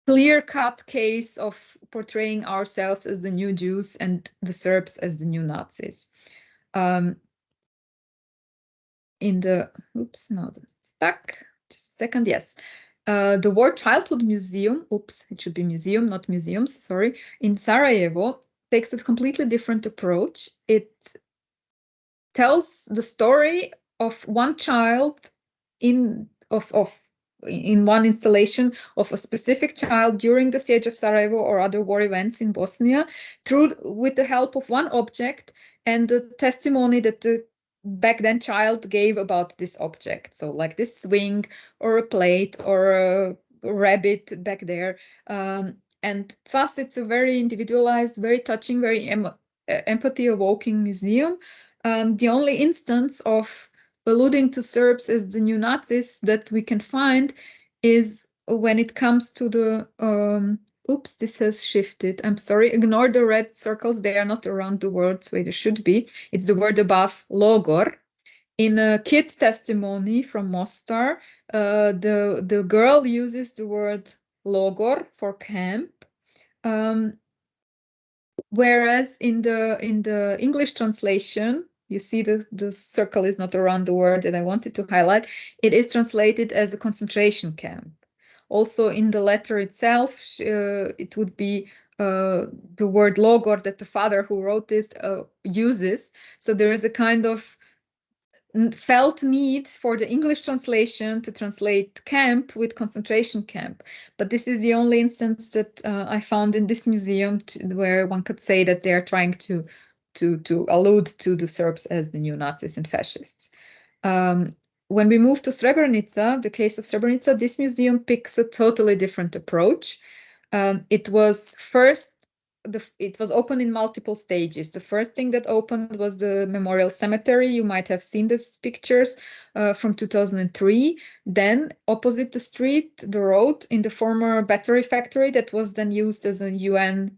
[SPEAKER 2] clear-cut case of portraying ourselves as the new Jews and the Serbs as the new Nazis. Oops, no, that's stuck. Just a second, yes. The War Childhood Museum, it should be museum, not museums, sorry, in Sarajevo takes a completely different approach. It tells the story of one child in one installation of a specific child during the siege of Sarajevo or other war events in Bosnia, with the help of one object and the testimony that the back then child gave about this object. So like this swing or a plate or a rabbit back there. And thus it's a very individualized, very touching, very empathy-evoking museum. The only instance of alluding to Serbs as the new Nazis that we can find is when it comes to the oops, this has shifted. I'm sorry. Ignore the red circles. They are not around the words where they should be. It's the word above, logor. In a kid's testimony from Mostar, the girl uses the word logor for camp. Whereas in the English translation, you see the circle is not around the word that I wanted to highlight. It is translated as a concentration camp. Also in the letter itself, it would be the word logor that the father who wrote this uses. So there is a kind of felt need for the English translation to translate camp with concentration camp. But this is the only instance that I found in this museum where one could say that they're trying to allude to the Serbs as the new Nazis and fascists. when we move to Srebrenica, the case of Srebrenica, this museum picks a totally different approach. It was opened in multiple stages. The first thing that opened was the memorial cemetery. You might have seen those pictures from 2003. Then opposite the street, the road in the former battery factory that was then used as a UN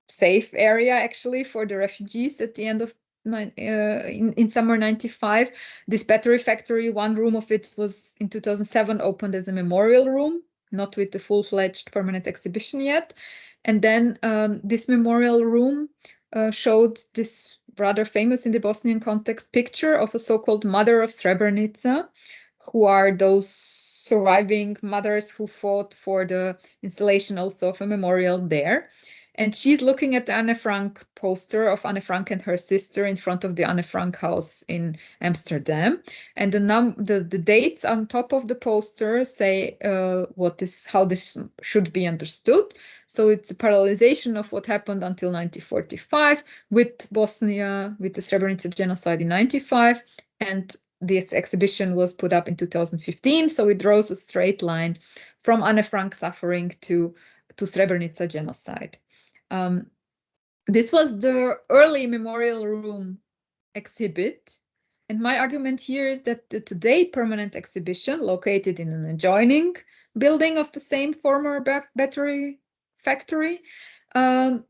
[SPEAKER 2] safe area actually for the refugees at the end of in summer 95. This battery factory, one room of it was in 2007 opened as a memorial room, not with the full-fledged permanent exhibition yet. And then this memorial room showed this rather famous in the Bosnian context picture of a so-called mother of Srebrenica, who are those surviving mothers who fought for the installation also of a memorial there. And she's looking at the Anne Frank poster of Anne Frank and her sister in front of the Anne Frank house in Amsterdam. And the dates on top of the poster say how this should be understood. So it's a parallelization of what happened until 1945 with Bosnia, with the Srebrenica genocide in 95. And this exhibition was put up in 2015. So it draws a straight line from Anne Frank suffering to Srebrenica genocide. This was the early memorial room exhibit. And my argument here is that the today permanent exhibition, located in an adjoining building of the same former battery factory, in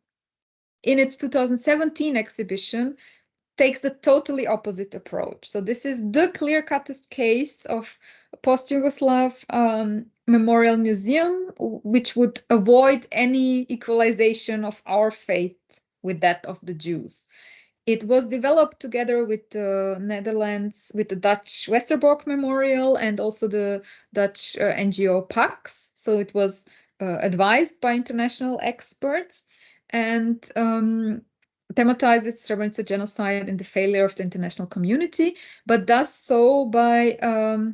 [SPEAKER 2] its 2017 exhibition, takes a totally opposite approach. So this is the clear-cuttest case of post-Yugoslav memorial museum, which would avoid any equalization of our fate with that of the Jews. It was developed together with the Netherlands, with the Dutch Westerbork Memorial and also the Dutch NGO PAX. So it was advised by international experts and thematizes Srebrenica genocide and the failure of the international community, but does so by,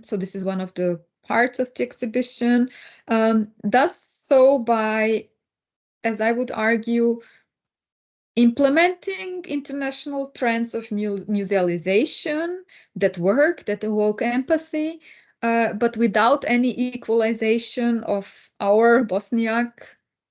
[SPEAKER 2] so this is one of the parts of the exhibition, does so by, as I would argue, implementing international trends of musealization that work, that evoke empathy, but without any equalization of our Bosniak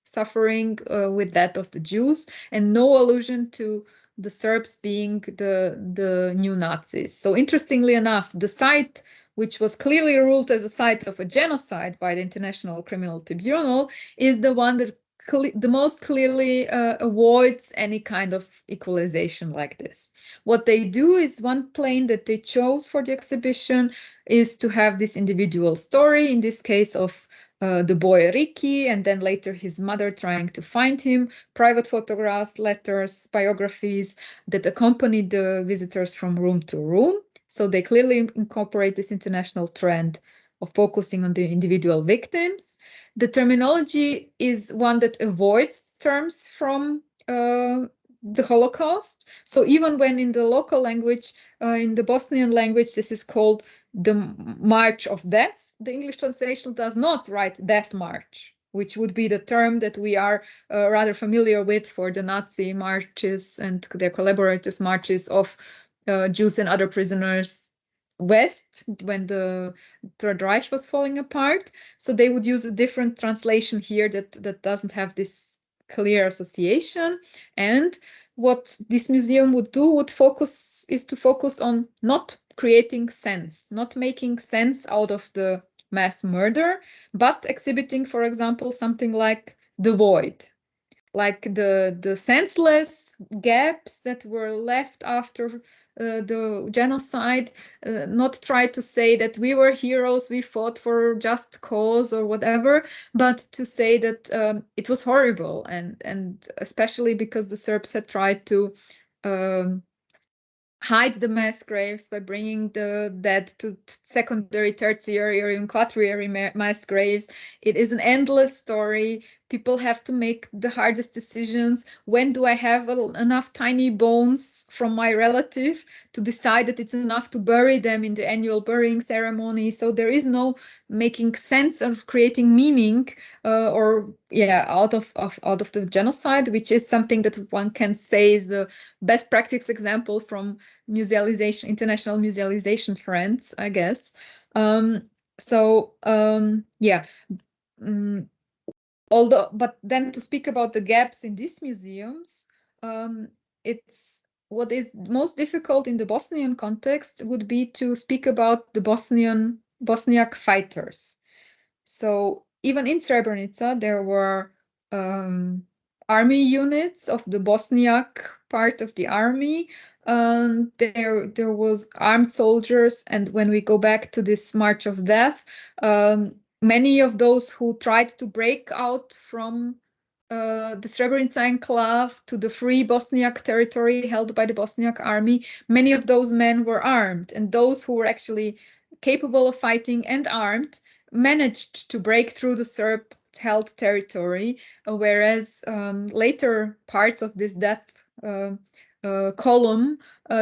[SPEAKER 2] suffering with that of the Jews, and no allusion to the Serbs being the new Nazis. So interestingly enough, the site which was clearly ruled as a site of a genocide by the International Criminal Tribunal is the one that the most clearly avoids any kind of equalization like this. What they do is, one plane that they chose for the exhibition is to have this individual story, in this case of the boy Ricky, and then later his mother trying to find him, private photographs, letters, biographies that accompany the visitors from room to room. So they clearly incorporate this international trend of focusing on the individual victims. The terminology is one that avoids terms from the Holocaust. So even when in the local language, in the Bosnian language, this is called the March of Death, the English translation does not write Death March, which would be the term that we are rather familiar with for the Nazi marches and their collaborators' marches of Jews and other prisoners west when the Third Reich was falling apart. So they would use a different translation here that doesn't have this clear association. And what this museum would do is to focus on not creating sense, not making sense out of the mass murder, but exhibiting, for example, something like the void, like the senseless gaps that were left after the genocide, not try to say that we were heroes, we fought for just cause or whatever, but to say that it was horrible, and especially because the Serbs had tried to hide the mass graves by bringing the dead to secondary, tertiary, or even quaternary mass graves. It is an endless story people have to make the hardest decisions. When do I have enough tiny bones from my relative to decide that it's enough to bury them in the annual burying ceremony? So there is no making sense of creating meaning out of the genocide, which is something that one can say is the best practice example from musealization, international musealization trends, I guess. But then to speak about the gaps in these museums, it's what is most difficult in the Bosnian context would be to speak about the Bosniak fighters. So even in Srebrenica, there were army units of the Bosniak part of the army. There was armed soldiers, and when we go back to this March of Death, many of those who tried to break out from the Srebrenica enclave to the free Bosniak territory held by the Bosniak army, many of those men were armed, and those who were actually capable of fighting and armed managed to break through the Serb-held territory, whereas later parts of this death column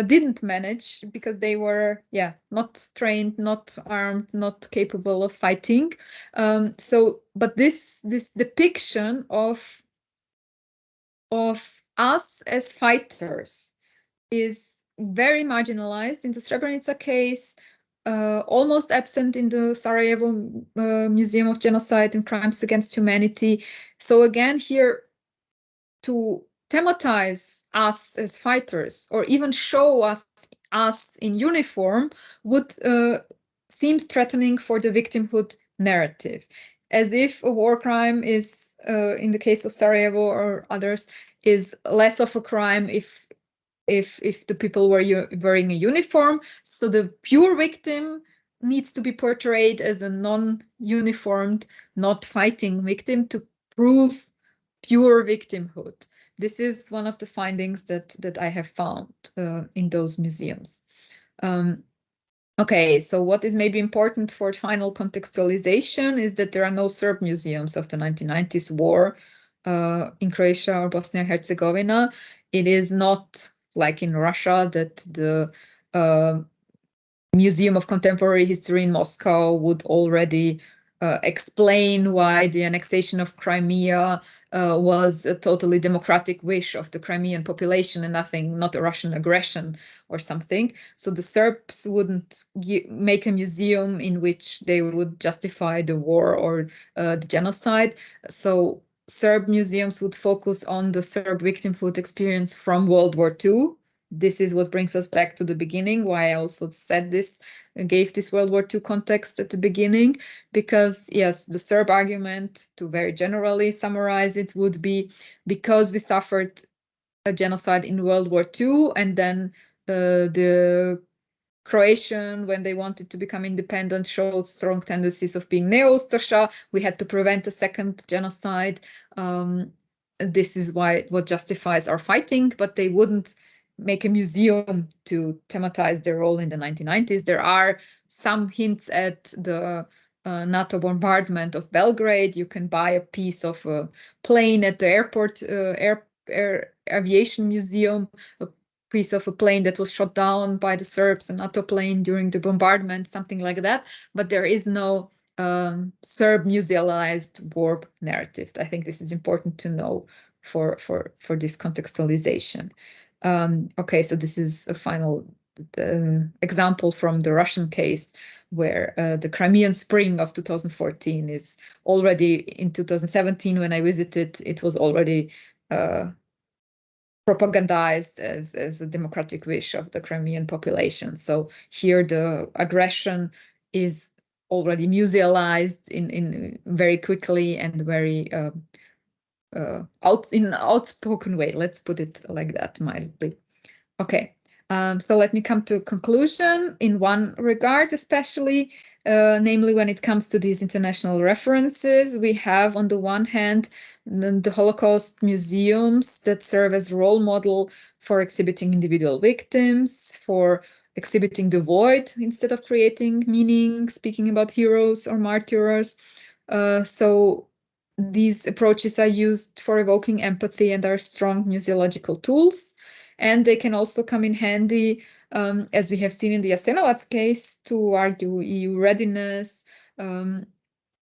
[SPEAKER 2] didn't manage because they were not trained, not armed, not capable of fighting. But this depiction of us as fighters is very marginalized in the Srebrenica case, almost absent in the Sarajevo Museum of Genocide and Crimes Against Humanity. So again, here to thematize us as fighters or even show us in uniform would seem threatening for the victimhood narrative, as if a war crime is, in the case of Sarajevo or others, is less of a crime if the people were wearing a uniform. So the pure victim needs to be portrayed as a non-uniformed, not fighting victim to prove pure victimhood. This is one of the findings that I have found in those museums. Okay, so what is maybe important for final contextualization is that there are no Serb museums of the 1990s war in Croatia or Bosnia-Herzegovina. It is not like in Russia that the Museum of Contemporary History in Moscow would already explain why the annexation of Crimea was a totally democratic wish of the Crimean population and not a Russian aggression or something. So the Serbs wouldn't make a museum in which they would justify the war or the genocide. So Serb museums would focus on the Serb victimhood experience from World War II. This is what brings us back to the beginning, why I also said this, gave this World War II context at the beginning, because yes, the Serb argument, to very generally summarize it, would be because we suffered a genocide in World War II, and then the Croatian, when they wanted to become independent, showed strong tendencies of being neo-Ustaša. We had to prevent a second genocide. This is what justifies our fighting, but they wouldn't make a museum to thematize their role in the 1990s. There are some hints at the NATO bombardment of Belgrade. You can buy a piece of a plane at the airport, aviation museum, a piece of a plane that was shot down by the Serbs, a NATO plane during the bombardment, something like that. But there is no Serb musealized war narrative. I think this is important to know for this contextualization. Okay, so this is a final example from the Russian case, where the Crimean Spring of 2014 is already in 2017. When I visited, it was already propagandized as a democratic wish of the Crimean population. So here the aggression is already musealized in very quickly and very in an outspoken way. Let's put it like that, mildly. Okay, so let me come to a conclusion in one regard, especially, namely when it comes to these international references. We have, on the one hand, the Holocaust museums that serve as role model for exhibiting individual victims, for exhibiting the void instead of creating meaning, speaking about heroes or martyrs. So these approaches are used for evoking empathy and are strong museological tools. And they can also come in handy, as we have seen in the Jasenovac case, to argue EU readiness, gain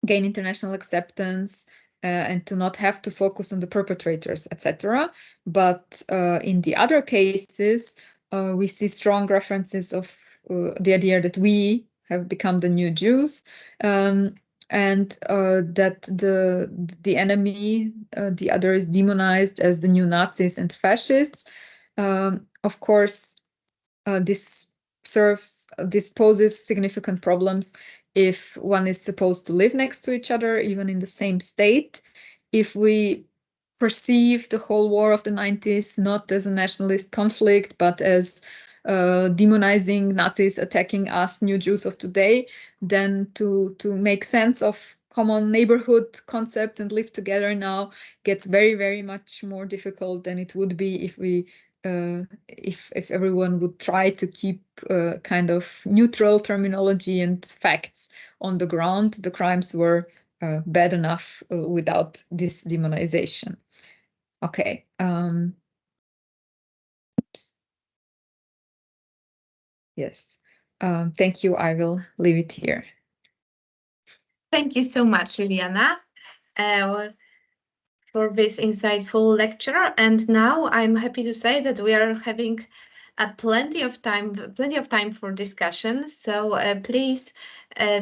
[SPEAKER 2] international acceptance, and to not have to focus on the perpetrators, etc. But in the other cases, we see strong references of the idea that we have become the new Jews, and that the enemy, the other, is demonized as the new Nazis and fascists. Of course, this poses significant problems if one is supposed to live next to each other, even in the same state. If we perceive the whole war of the 90s not as a nationalist conflict, but as demonizing Nazis attacking us, new Jews of today, then to make sense of common neighborhood concepts and live together now gets very, very much more difficult than it would be if we if everyone would try to keep kind of neutral terminology and facts on the ground. The crimes were bad enough without this demonization. Okay. Oops. Yes. Thank you. I will leave it here.
[SPEAKER 1] Thank you so much, Ljiljana, for this insightful lecture. And now I'm happy to say that we are having plenty of time for discussion. So please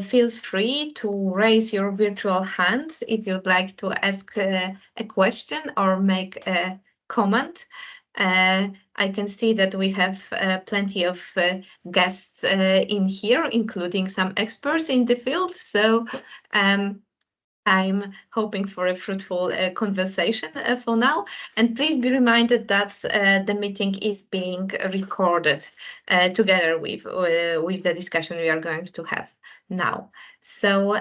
[SPEAKER 1] feel free to raise your virtual hand if you'd like to ask a question or make a comment. I can see that we have plenty of guests in here, including some experts in the field. So I'm hoping for a fruitful conversation for now. And please be reminded that the meeting is being recorded together with the discussion we are going to have now. So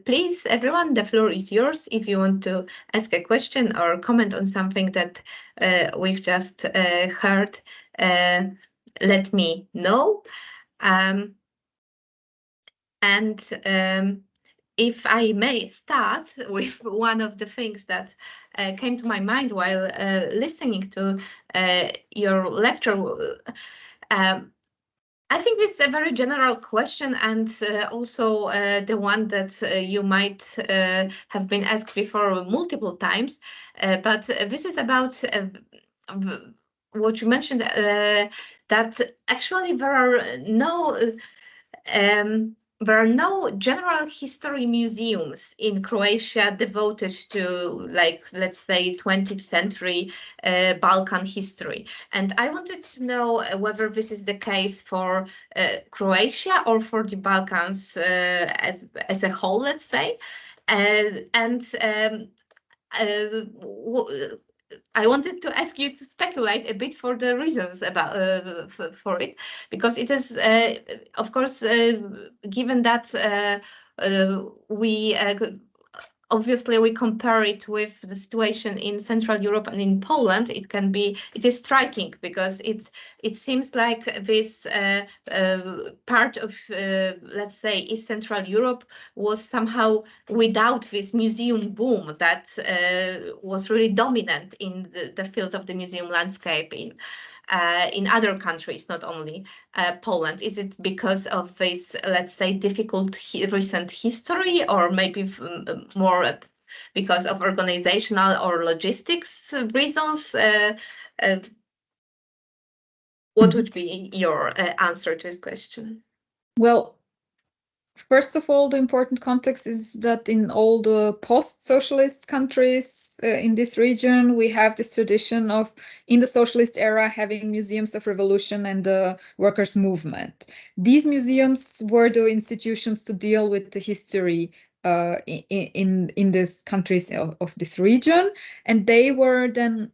[SPEAKER 1] please, everyone, the floor is yours. If you want to ask a question or comment on something that we've just heard, let me know. If I may start with one of the things that came to my mind while listening to your lecture, I think it's a very general question, and also the one that you might have been asked before multiple times. But this is about what you mentioned, that actually there are no general history museums in Croatia devoted to, like, let's say, 20th century Balkan history. And I wanted to know whether this is the case for Croatia or for the Balkans as a whole, let's say. I wanted to ask you to speculate a bit for the reasons about for it, because it is, of course, given that we obviously we compare it with the situation in Central Europe and in Poland. It is striking because it seems like this part of let's say East Central Europe was somehow without this museum boom that was really dominant in the field of the museum landscape in other countries, not only Poland. Is it because of this, let's say, difficult recent history, or maybe more because of organizational or logistics reasons? What would be your answer to this question?
[SPEAKER 2] Well, first of all, the important context is that in all the post-socialist countries in this region, we have this tradition of, in the socialist era, having museums of revolution and the workers' movement. These museums were the institutions to deal with the history in these countries of this region, and they were then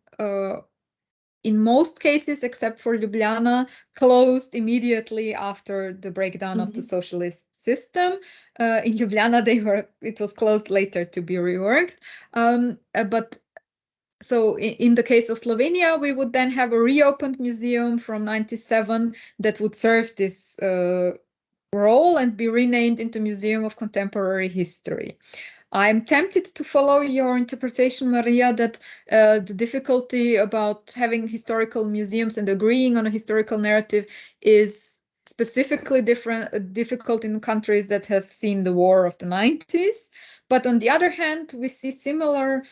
[SPEAKER 2] in most cases, except for Ljubljana, closed immediately after the breakdown of the socialist system. In Ljubljana, it was closed later to be reworked. But so in the case of Slovenia, we would then have a reopened museum from 1997 that would serve this role and be renamed into Museum of Contemporary History. I'm tempted to follow your interpretation, Maria, that the difficulty about having historical museums and agreeing on a historical narrative is specifically difficult in countries that have seen the war of the 90s. But on the other hand, we see similar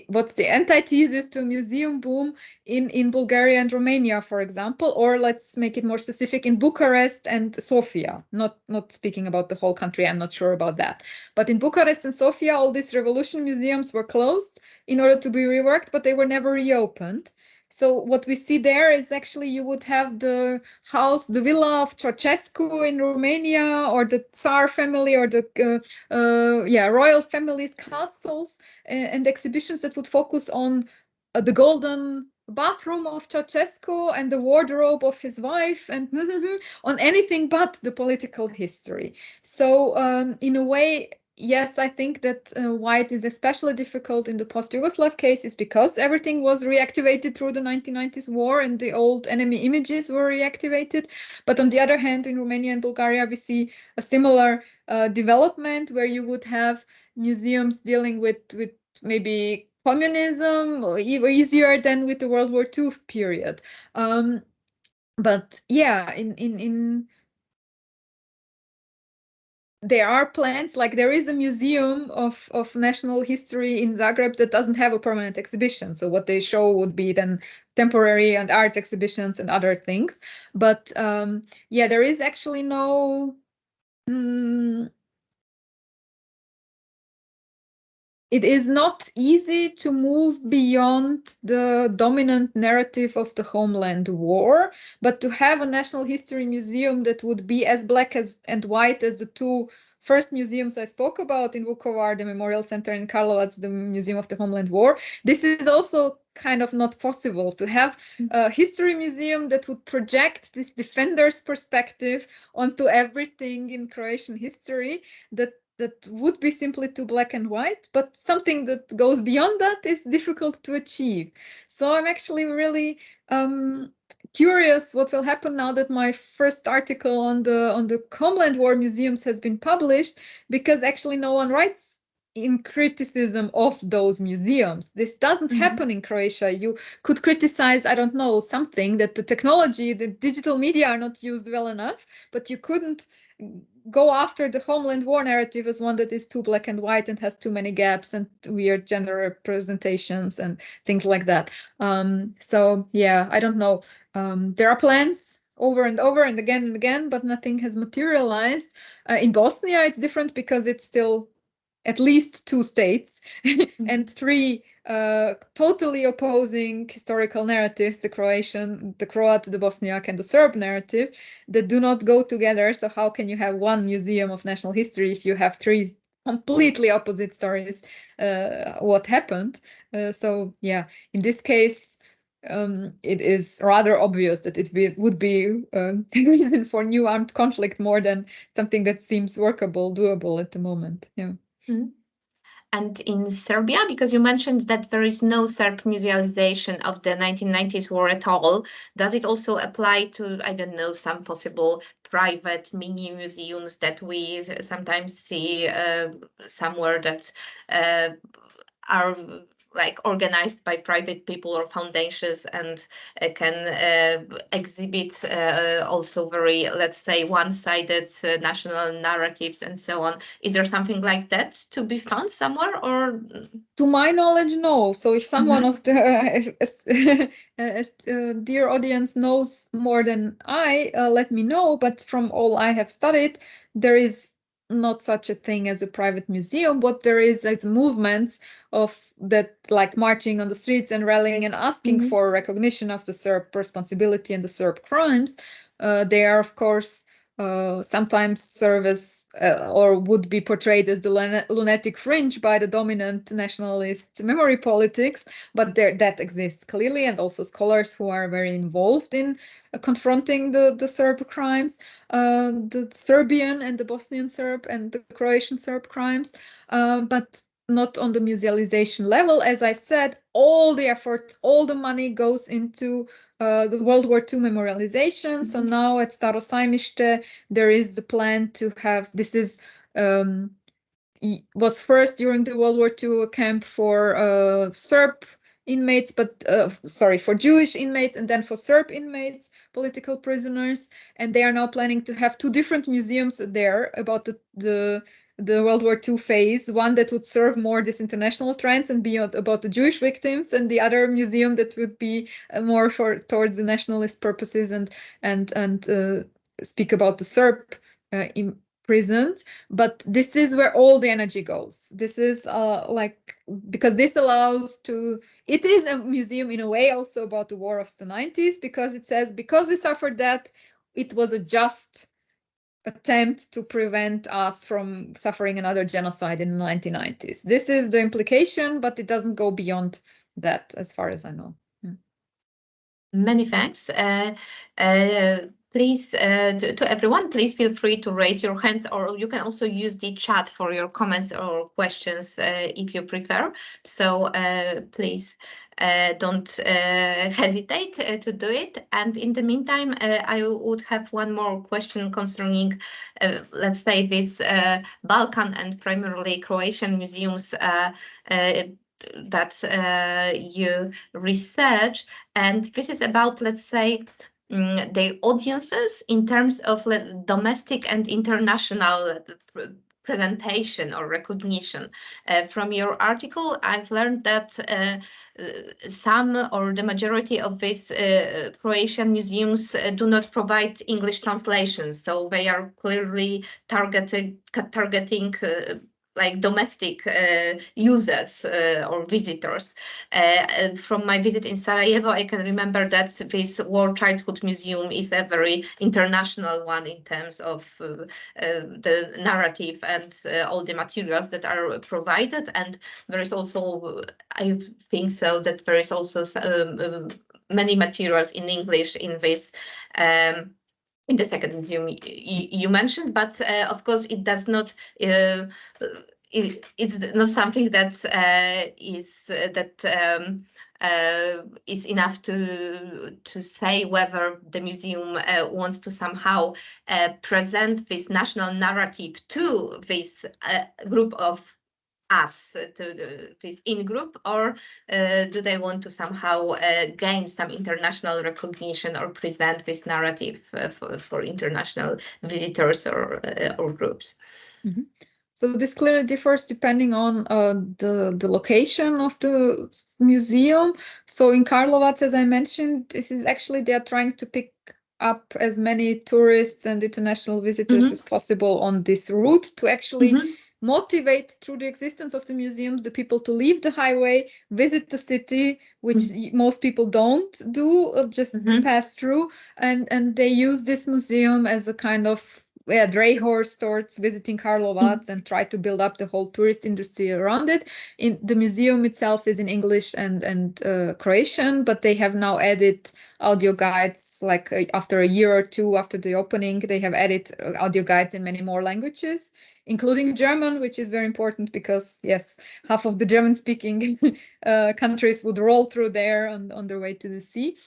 [SPEAKER 2] what's the antithesis to museum boom in Bulgaria and Romania, for example, or let's make it more specific, in Bucharest and Sofia. Not speaking about the whole country, I'm not sure about that. But in Bucharest and Sofia, all these revolution museums were closed in order to be reworked, but they were never reopened. So what we see there is actually you would have the house, the villa of Ceausescu in Romania, or the Tsar family, or the royal family's castles, and exhibitions that would focus on the golden bathroom of Ceausescu and the wardrobe of his wife, and on anything but the political history. So in a way, yes, I think that why it is especially difficult in the post-Yugoslav case is because everything was reactivated through the 1990s war and the old enemy images were reactivated. But on the other hand, in Romania and Bulgaria, we see a similar development where you would have museums dealing with maybe communism easier than with the World War II period. But yeah, in there are plans, like there is a museum of national history in Zagreb that doesn't have a permanent exhibition. So what they show would be then temporary and art exhibitions and other things. But yeah, there is actually no... It is not easy to move beyond the dominant narrative of the Homeland War, but to have a national history museum that would be as black and white as the two first museums I spoke about in Vukovar, the Memorial Center in Karlovac, the Museum of the Homeland War. This is also kind of not possible to have a history museum that would project this defender's perspective onto everything in Croatian history that would be simply too black and white, but something that goes beyond that is difficult to achieve. So I'm actually really curious what will happen now that my first article on the Homeland War museums has been published, because actually no one writes in criticism of those museums. This doesn't happen in Croatia. You could criticize, I don't know, something that the technology, the digital media are not used well enough, but you couldn't go after the Homeland War narrative as one that is too black and white and has too many gaps and weird gender representations and things like that. So yeah, I don't know. There are plans over and over and again, but nothing has materialized. In Bosnia, it's different because it's still at least two states and three totally opposing historical narratives, the Croatian, the Croat, the Bosniak, and the Serb narrative, that do not go together. So how can you have one museum of national history if you have three completely opposite stories what happened? So yeah, in this case, it is rather obvious that it would be a reason for new armed conflict more than something that seems workable, doable at the moment. Yeah.
[SPEAKER 1] And in Serbia, because you mentioned that there is no Serb musealization of the 1990s war at all, does it also apply to, I don't know, some possible private mini museums that we sometimes see somewhere that are like organized by private people or foundations and can exhibit also very, let's say, one-sided national narratives and so on. Is there something like that to be found somewhere, or?
[SPEAKER 2] To my knowledge, no. So if someone of the dear audience knows more than I, let me know. But from all I have studied, there is not such a thing as a private museum. What there is movements of that, like marching on the streets and rallying and asking for recognition of the Serb responsibility and the Serb crimes. They are, of course, sometimes serve as or would be portrayed as the lunatic fringe by the dominant nationalist memory politics, but that exists clearly, and also scholars who are very involved in confronting the Serb crimes, the Serbian and the Bosnian Serb and the Croatian Serb crimes, but not on the musealization level. As I said, all the efforts, all the money goes into the World War II memorialization. So now at Staro Sajmište, there is the plan to have, this is was first during the World War II a camp for Serb inmates, but for Jewish inmates, and then for Serb inmates, political prisoners. And they are now planning to have two different museums there about the World War II phase, one that would serve more this international trends and be about the Jewish victims, and the other museum that would be more towards the nationalist purposes and speak about the Serb imprisoned. But this is where all the energy goes. This is because this allows to, it is a museum in a way also about the war of the 90s, because it says, because we suffered that, it was a just attempt to prevent us from suffering another genocide in the 1990s. This is the implication, but it doesn't go beyond that, as far as I know.
[SPEAKER 1] Many thanks. Please, to everyone, please feel free to raise your hands, or you can also use the chat for your comments or questions if you prefer. So please don't hesitate to do it. And in the meantime, I would have one more question concerning, let's say, this Balkan and primarily Croatian museums that you research. And this is about, let's say, their audiences in terms of domestic and international presentation or recognition. From your article, I've learned that some or the majority of these Croatian museums do not provide English translations, so they are clearly targeting like domestic users or visitors. From my visit in Sarajevo, I can remember that this War Childhood Museum is a very international one in terms of the narrative and all the materials that are provided. And there is also, I think so, that there is also many materials in English in this in the second museum you mentioned, but of course it does not. It's not something that is enough to say whether the museum wants to somehow present this national narrative to this group of us, to this in-group, or do they want to somehow gain some international recognition or present this narrative for international visitors or groups?
[SPEAKER 2] Mm-hmm. So this clearly differs depending on the location of the museum. So in Karlovac, as I mentioned, this is actually, they are trying to pick up as many tourists and international visitors as possible on this route to actually motivate, through the existence of the museum, the people to leave the highway, visit the city, which most people don't do, just pass through. And they use this museum as a kind of dray horse towards visiting Karlovac and try to build up the whole tourist industry around it. In the museum itself is in English and Croatian, but they have now added audio guides, like after a year or two after the opening, they have added audio guides in many more languages, including German, which is very important because, yes, half of the German-speaking countries would roll through there on their way to the sea.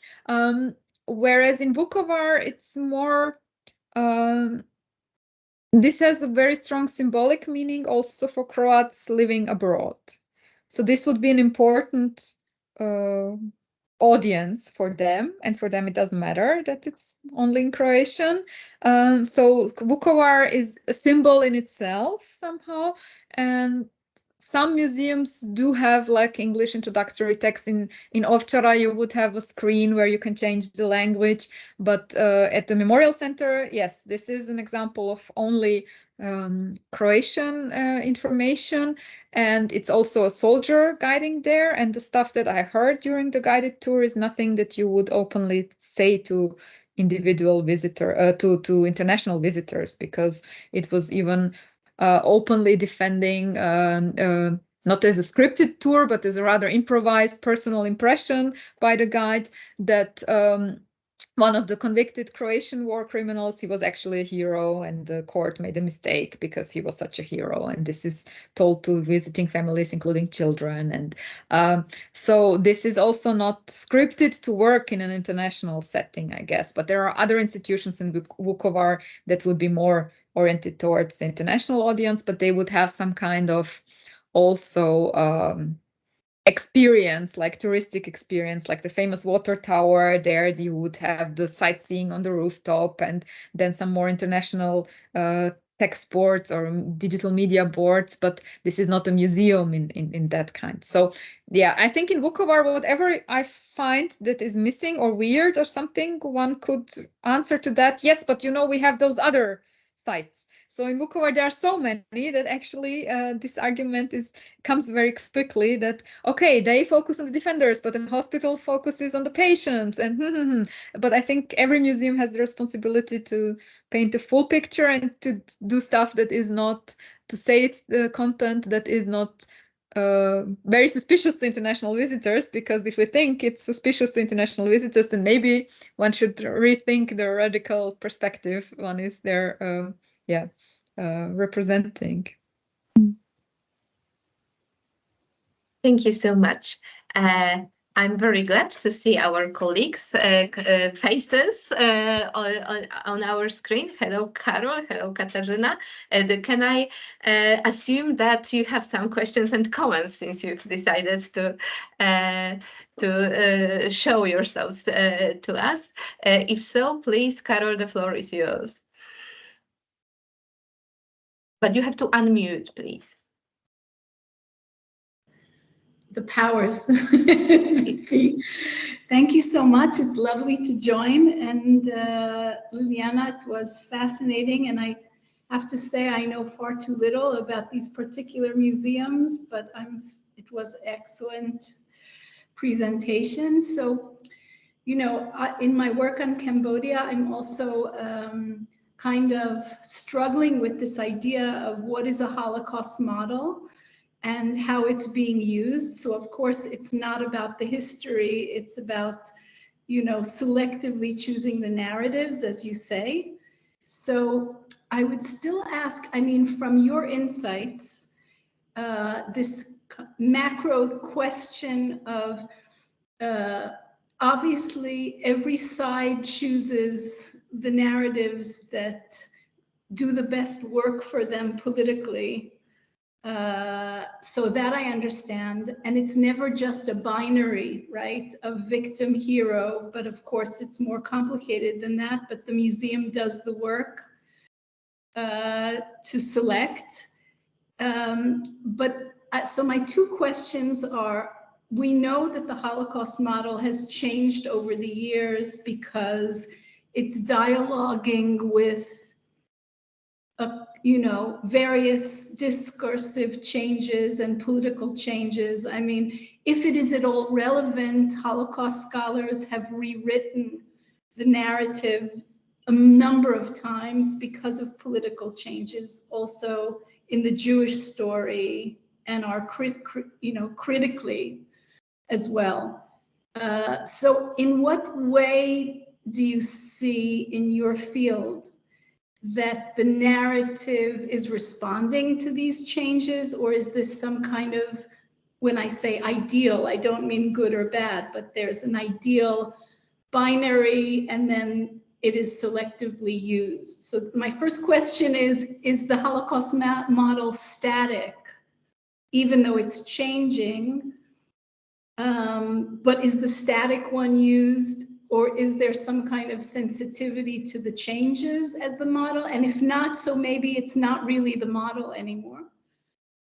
[SPEAKER 2] Whereas in Vukovar, it's more... this has a very strong symbolic meaning also for Croats living abroad. So this would be an important audience for them, and for them it doesn't matter that it's only in Croatian. So Vukovar is a symbol in itself somehow, and some museums do have like English introductory text. In Ovčara you would have a screen where you can change the language, but at the Memorial Center, yes, this is an example of only Croatian information, and it's also a soldier guiding there, and the stuff that I heard during the guided tour is nothing that you would openly say to individual visitor, to international visitors, because it was even openly defending, not as a scripted tour, but as a rather improvised personal impression by the guide, that one of the convicted Croatian war criminals, he was actually a hero, and the court made a mistake because he was such a hero. And this is told to visiting families, including children. And so this is also not scripted to work in an international setting, I guess. But there are other institutions in Vukovar that would be more oriented towards the international audience, but they would have some kind of also experience, like touristic experience, like the famous water tower. There you would have the sightseeing on the rooftop, and then some more international text boards or digital media boards, but this is not a museum in that kind. So yeah, I think in Vukovar, whatever I find that is missing or weird or something, one could answer to that, yes, but you know, we have those other sites. So in Vukovar, there are so many that actually this argument comes very quickly that, okay, they focus on the defenders, but the hospital focuses on the patients. And but I think every museum has the responsibility to paint a full picture and to do stuff that is not, to say it's the content that is not very suspicious to international visitors, because if we think it's suspicious to international visitors, then maybe one should rethink the radical perspective one is there representing.
[SPEAKER 1] Thank you so much. I'm very glad to see our colleagues' faces on our screen. Hello, Karol. Hello, Katarzyna. Can I assume that you have some questions and comments since you've decided to show yourselves to us? If so, please, Karol, the floor is yours. But you have to unmute, please.
[SPEAKER 3] The powers. Thank you so much. It's lovely to join. And Ljiljana, it was fascinating. And I have to say, I know far too little about these particular museums, but it was excellent presentation. So, you know, in my work on Cambodia, I'm also kind of struggling with this idea of what is a Holocaust model and how it's being used. So of course, it's not about the history, it's about, you know, selectively choosing the narratives, as you say. So I would still ask, I mean, from your insights, this macro question of, obviously every side chooses the narratives that do the best work for them politically. So that I understand, and it's never just a binary, right, of victim hero, but of course it's more complicated than that, but the museum does the work to select. So my two questions are, we know that the Holocaust model has changed over the years because it's dialoguing with you know, various discursive changes and political changes. I mean, if it is at all relevant, Holocaust scholars have rewritten the narrative a number of times because of political changes, also in the Jewish story, and are critically as well. So in what way do you see in your field that the narrative is responding to these changes, or is this some kind of, when I say ideal, I don't mean good or bad, but there's an ideal binary and then it is selectively used? So my first question is the Holocaust model static, even though it's changing, but is the static one used? Or is there some kind of sensitivity to the changes as the model? And if not, so maybe it's not really the model anymore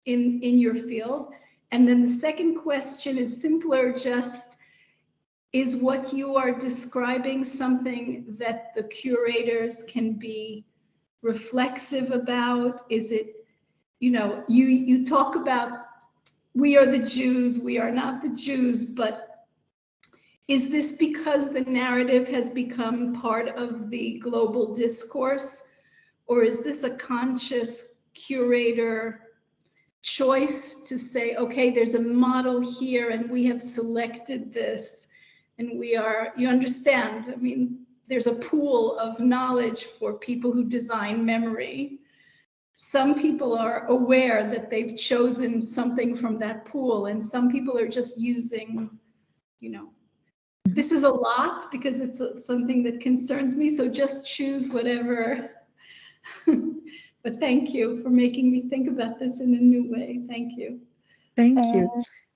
[SPEAKER 3] in your field. And then the second question is simpler, just, is what you are describing something that the curators can be reflexive about? Is it, you know, you talk about, we are the Jews, we are not the Jews, but is this because the narrative has become part of the global discourse, or is this a conscious curator choice to say, okay, there's a model here and we have selected this, and we are, you understand, I mean, there's a pool of knowledge for people who design memory. Some people are aware that they've chosen something from that pool, and some people are just using, you know, this is a lot because it's something that concerns me, so just choose whatever But thank you for making me think about this in a new way. Thank you.
[SPEAKER 2] Thank you.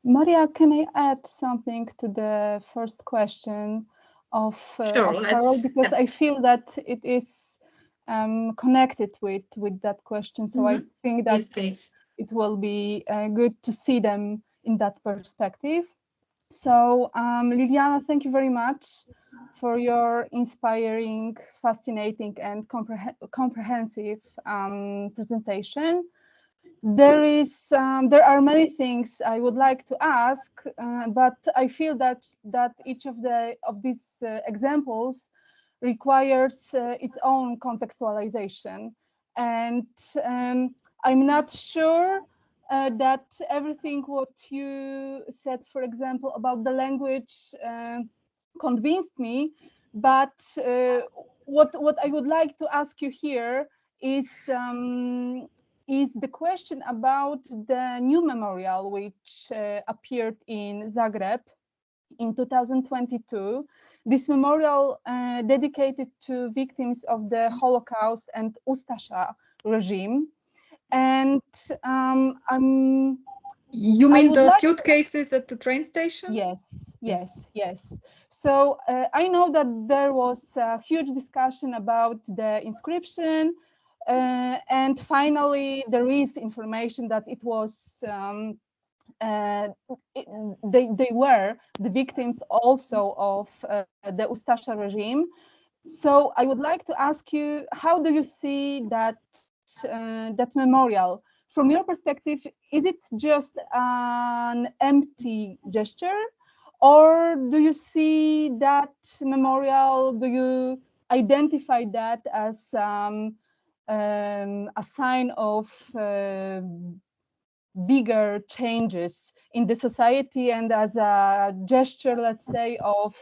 [SPEAKER 4] Maria, can I add something to the first question of Carol? Because I feel that it is connected with that question. So I think that it will be good to see them in that perspective. So Ljiljana, thank you very much for your inspiring, fascinating and comprehensive presentation. There are many things I would like to ask, but I feel that each of these examples requires its own contextualization, and I'm not sure that everything what you said, for example, about the language convinced me. But what I would like to ask you here is the question about the new memorial which appeared in Zagreb in 2022. This memorial dedicated to victims of the Holocaust and Ustasha regime. And
[SPEAKER 2] you mean the suitcases at the train station?
[SPEAKER 4] Yes. So I know that there was a huge discussion about the inscription, and finally there is information that it was they were the victims also of the Ustasha regime. So I would like to ask you, how do you see that that memorial? From your perspective, is it just an empty gesture, or do you see that memorial, do you identify that as a sign of bigger changes in the society and as a gesture, let's say, of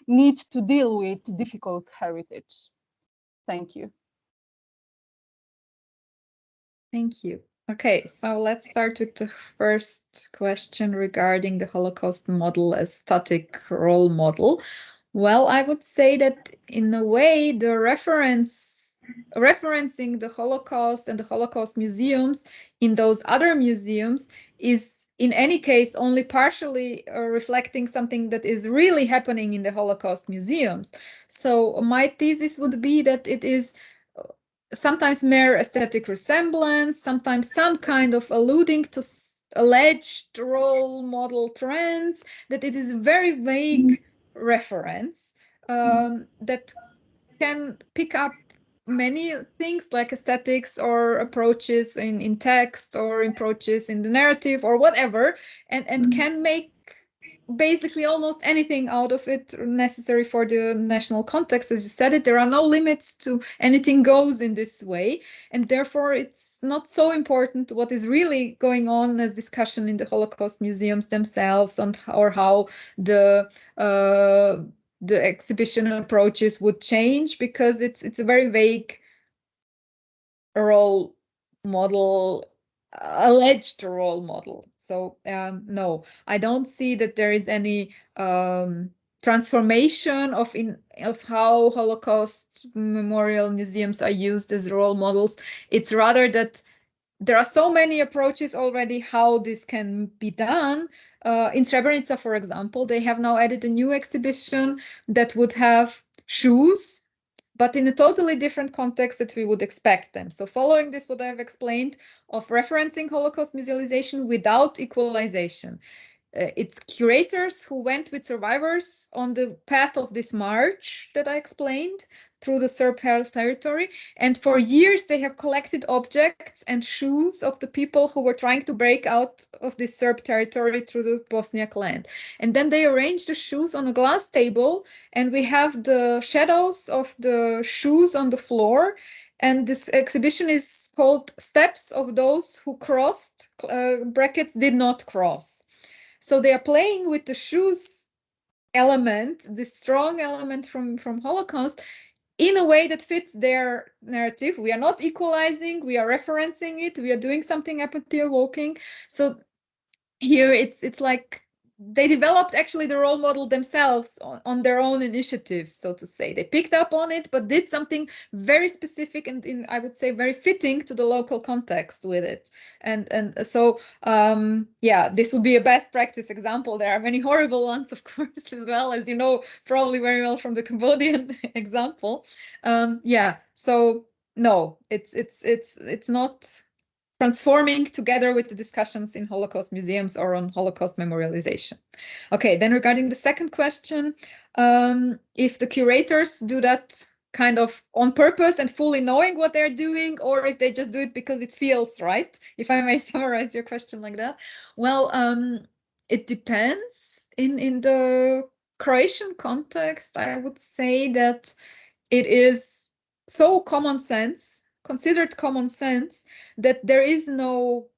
[SPEAKER 4] need to deal with difficult heritage? Thank you.
[SPEAKER 2] Thank you. Okay, so let's start with the first question regarding the Holocaust model as static role model. Well, I would say that in a way, the referencing the Holocaust and the Holocaust museums in those other museums is in any case only partially reflecting something that is really happening in the Holocaust museums. So my thesis would be that it is sometimes mere aesthetic resemblance, sometimes some kind of alluding to alleged role model trends, that it is a very vague reference that can pick up many things like aesthetics or approaches in text or approaches in the narrative or whatever, and can make basically almost anything out of it necessary for the national context. As you said it, there are no limits to anything goes in this way, and therefore it's not so important what is really going on as discussion in the Holocaust museums themselves or how the exhibition approaches would change, because it's a very vague role model, alleged role model. So no, I don't see that there is any transformation of how Holocaust memorial museums are used as role models. It's rather that there are so many approaches already how this can be done. In Srebrenica, for example, they have now added a new exhibition that would have shoes, but in a totally different context that we would expect them. So following this, what I have explained of referencing Holocaust musealization without equalization. It's curators who went with survivors on the path of this march that I explained through the Serb territory. And for years, they have collected objects and shoes of the people who were trying to break out of this Serb territory through the Bosniak land. And then they arranged the shoes on a glass table, and we have the shadows of the shoes on the floor. And this exhibition is called Steps of Those Who Crossed, brackets, did not cross. So they are playing with the shoes element, this strong element from Holocaust, in a way that fits their narrative. We are not equalizing, we are referencing it, we are doing something empathy evoking. So here it's like they developed actually the role model themselves on their own initiative, so to say. They picked up on it, but did something very specific and I would say very fitting to the local context with it. And so yeah, this would be a best practice example. There are many horrible ones, of course, as well, as you know probably very well from the Cambodian example. Yeah, so no, it's not transforming together with the discussions in Holocaust museums or on Holocaust memorialization. Okay, then regarding the second question, if the curators do that kind of on purpose and fully knowing what they're doing, or if they just do it because it feels right, if I may summarize your question like that. Well, it depends. In the Croatian context, I would say that it is so considered common sense, that there is no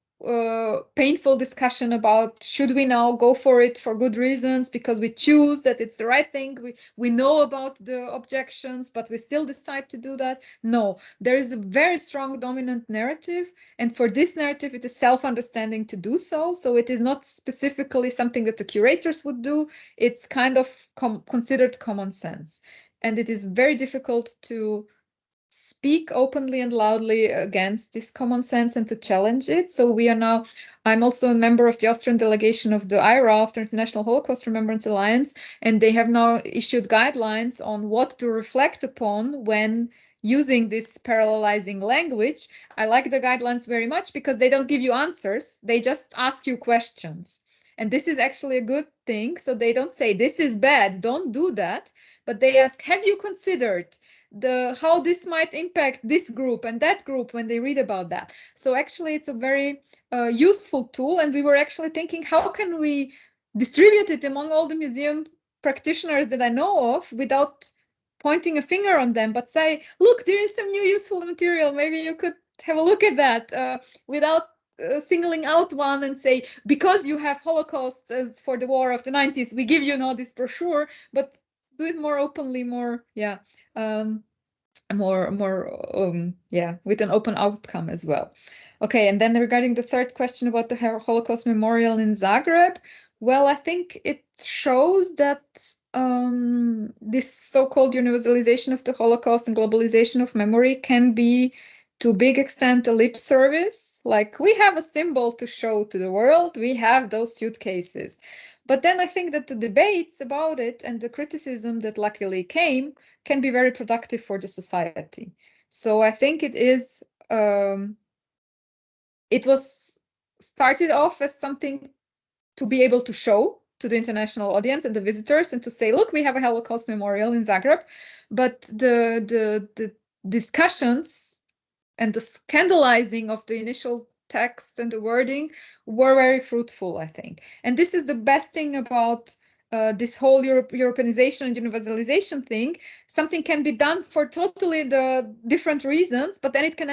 [SPEAKER 2] painful discussion about should we now go for it for good reasons because we choose that it's the right thing. We know about the objections, but we still decide to do that. No, there is a very strong dominant narrative, and for this narrative it is self-understanding to do so. So it is not specifically something that the curators would do. It's kind of considered common sense, and it is very difficult to speak openly and loudly against this common sense and to challenge it. So we are now, I'm also a member of the Austrian delegation of the IRA, of the International Holocaust Remembrance Alliance, and they have now issued guidelines on what to reflect upon when using this parallelizing language. I like the guidelines very much because they don't give you answers, they just ask you questions. And this is actually a good thing. So they don't say, this is bad, don't do that, but they ask, have you considered how this might impact this group and that group when they read about that? So actually it's a very useful tool, and we were actually thinking, how can we distribute it among all the museum practitioners that I know of without pointing a finger on them, but say, look, there is some new useful material, maybe you could have a look at that, without singling out one and say, because you have Holocaust as for the war of the 90s, we give you now this brochure, but do it more openly, more, yeah, yeah, with an open outcome as well. Okay, and then regarding the third question about the Holocaust Memorial in Zagreb, well, I think it shows that this so-called universalization of the Holocaust and globalization of memory can be, to a big extent, a lip service. Like, we have a symbol to show to the world, we have those suitcases. But then I think that the debates about it and the criticism that luckily came can be very productive for the society. So I think it is, it was started off as something to be able to show to the international audience and the visitors, and to say, look, we have a Holocaust memorial in Zagreb. But the discussions and the scandalizing of the initial text and the wording were very fruitful, I think. And this is the best thing about this whole Europeanization and universalization thing. Something can be done for totally the different reasons, but then it can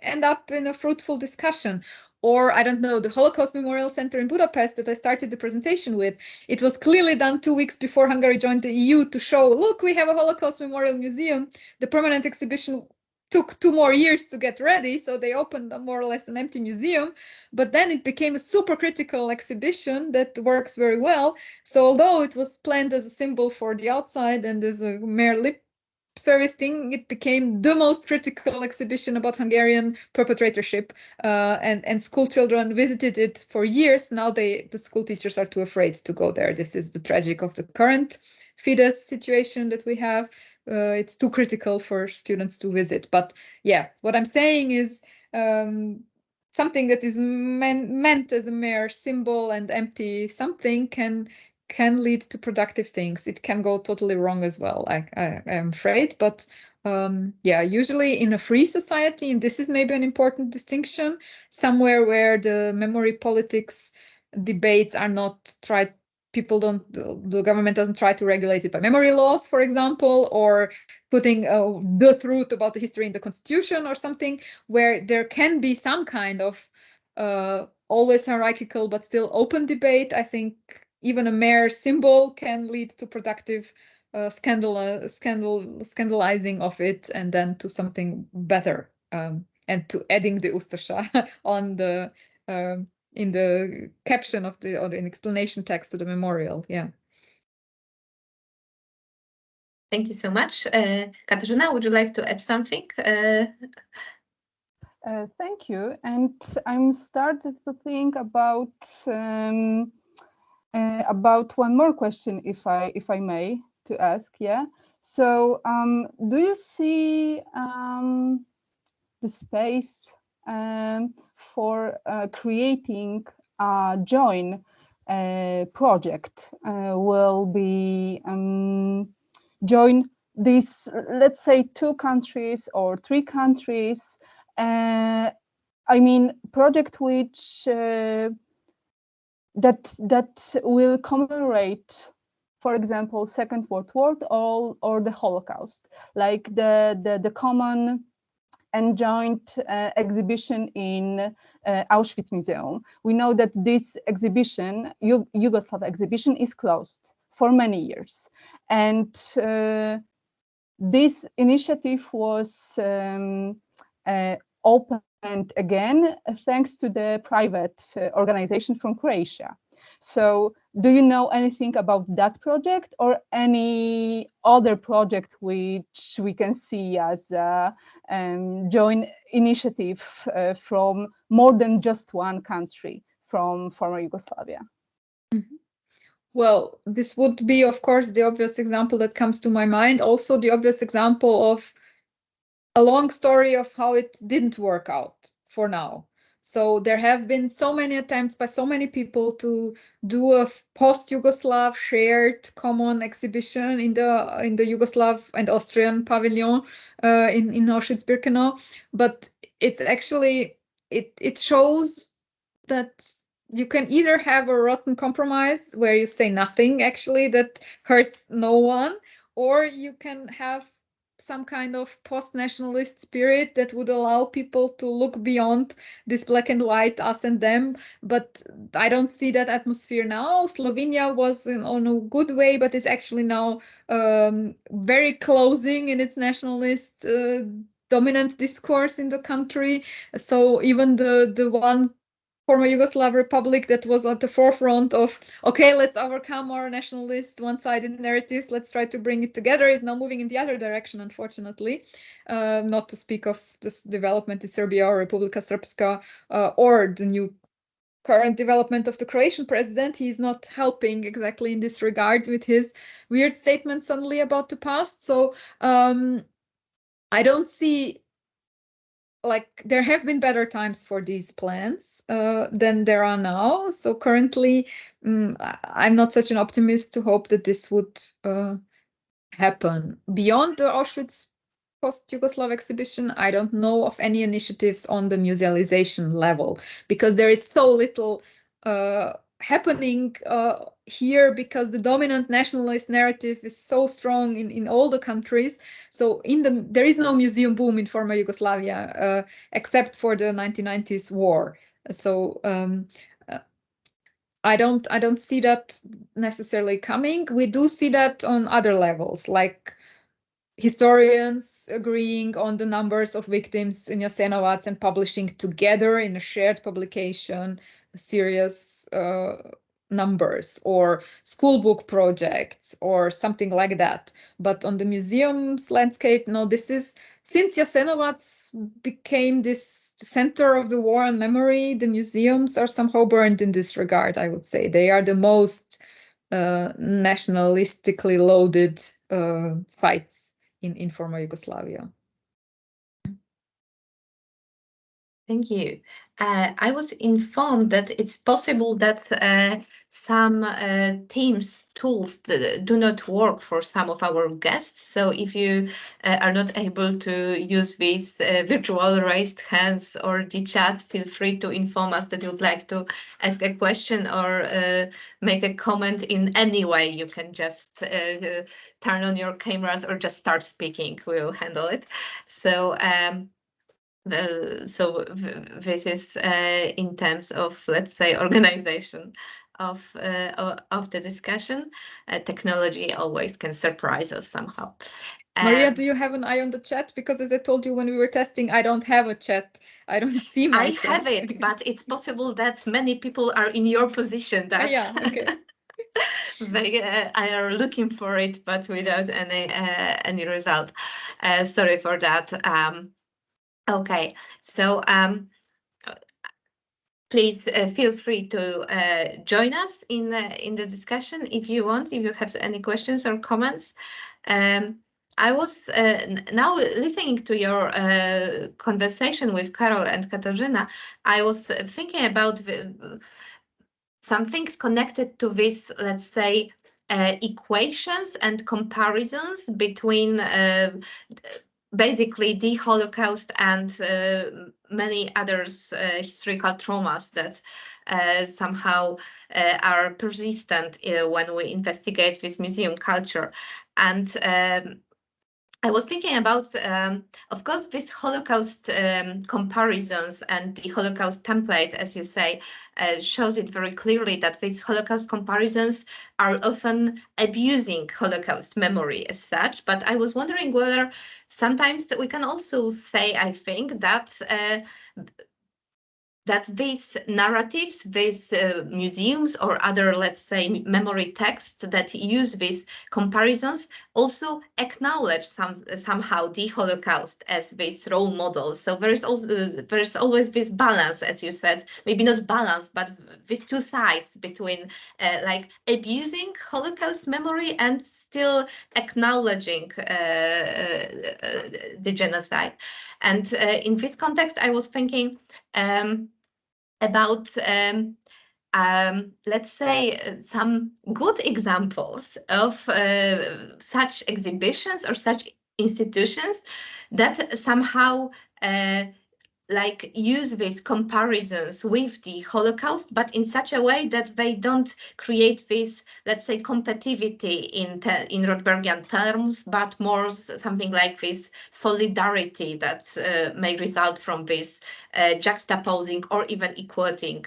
[SPEAKER 2] end up in a fruitful discussion. Or, I don't know, the Holocaust Memorial Center in Budapest that I started the presentation with, it was clearly done 2 weeks before Hungary joined the EU to show, look, we have a Holocaust Memorial Museum. The permanent exhibition took 2 more years to get ready, so they opened more or less an empty museum, but then it became a super critical exhibition that works very well. So although it was planned as a symbol for the outside and as a mere lip service thing, it became the most critical exhibition about Hungarian perpetratorship, and school children visited it for years. Now the school teachers are too afraid to go there. This is the tragic of the current Fidesz situation that we have. It's too critical for students to visit. But yeah, what I'm saying is something that is meant as a mere symbol and empty something can lead to productive things. It can go totally wrong as well, I am afraid. But yeah, usually in a free society, and this is maybe an important distinction, somewhere where the memory politics debates are not tried, the government doesn't try to regulate it by memory laws, for example, or putting the truth about the history in the constitution or something, where there can be some kind of always hierarchical but still open debate. I think even a mere symbol can lead to productive scandalizing of it, and then to something better, and to adding the ustasha on the in the caption of the or an explanation text to the memorial. Yeah.
[SPEAKER 1] Thank you so much. Katarzyna, would you like to add something?
[SPEAKER 4] Thank you. And I'm started to think about one more question, if I may, to ask. Yeah. So, do you see the space for creating a joint project? Will be join these, let's say, 2 countries or 3 countries. I mean, project which that will commemorate, for example, Second World War or the Holocaust, like the common and joint exhibition in Auschwitz Museum. We know that this exhibition, Yugoslav exhibition, is closed for many years, and this initiative was opened again thanks to the private organization from Croatia. So, do you know anything about that project or any other project which we can see as a joint initiative from more than just one country from former Yugoslavia?
[SPEAKER 2] Mm-hmm. Well, this would be, of course, the obvious example that comes to my mind. Also, the obvious example of a long story of how it didn't work out for now. So there have been so many attempts by so many people to do a post-Yugoslav shared common exhibition in the Yugoslav and Austrian pavilion in Auschwitz-Birkenau, but it's actually it shows that you can either have a rotten compromise where you say nothing actually that hurts no one, or you can have some kind of post-nationalist spirit that would allow people to look beyond this black and white, us and them. But I don't see that atmosphere now. Slovenia was on a good way, but is actually now very closing in its nationalist dominant discourse in the country. So even the one former Yugoslav republic that was at the forefront of, okay, let's overcome our nationalist one-sided narratives, let's try to bring it together, is now moving in the other direction, unfortunately. Not to speak of this development in Serbia or Republika Srpska, or the new current development of the Croatian president. He's not helping exactly in this regard with his weird statements suddenly about the past. So I don't see, like, there have been better times for these plans than there are now. So currently, I'm not such an optimist to hope that this would happen. Beyond the Auschwitz post-Yugoslav exhibition, I don't know of any initiatives on the musealization level, because there is so little happening here, because the dominant nationalist narrative is so strong in all the countries. So there is no museum boom in former Yugoslavia except for the 1990s war. So I don't see that necessarily coming. We do see that on other levels, like historians agreeing on the numbers of victims in Jasenovac and publishing together in a shared publication serious numbers, or school book projects or something like that. But on the museum's landscape, no, this is, since Jasenovac became this center of the war on memory, the museums are somehow burned in this regard, I would say. They are the most nationalistically loaded sites in former Yugoslavia.
[SPEAKER 1] Thank you. I was informed that it's possible that some Teams tools do not work for some of our guests. So if you are not able to use these virtual raised hands or the chat, feel free to inform us that you would like to ask a question or make a comment in any way. You can just turn on your cameras or just start speaking. We'll handle it. So this is in terms of, let's say, organization of the discussion. Technology always can surprise us somehow.
[SPEAKER 2] Maria, do you have an eye on the chat? Because as I told you when we were testing, I don't have a chat. I don't see my chat.
[SPEAKER 1] I have it, but it's possible that many people are in your position. That
[SPEAKER 2] yeah, okay.
[SPEAKER 1] they are looking for it, but without any result. Sorry for that. Okay, so please feel free to join us in the discussion if you want, if you have any questions or comments. I was now listening to your conversation with Karol and Katarzyna. I was thinking about some things connected to this, let's say, equations and comparisons between basically the Holocaust and many other historical traumas that somehow are persistent when we investigate this museum culture. And I was thinking about, of course, this Holocaust comparisons and the Holocaust template, as you say, shows it very clearly that these Holocaust comparisons are often abusing Holocaust memory as such. But I was wondering whether sometimes we can also say, I think, that these narratives, these museums or other, let's say, memory texts that use these comparisons also acknowledge somehow the Holocaust as this role model. So there's always this balance, as you said, maybe not balance, but these two sides between like abusing Holocaust memory and still acknowledging the genocide. And in this context, I was thinking about, let's say, some good examples of such exhibitions or such institutions that somehow like use these comparisons with the Holocaust, but in such a way that they don't create this, let's say, competitivity in Rothbergian terms, but more something like this solidarity that may result from this juxtaposing or even equating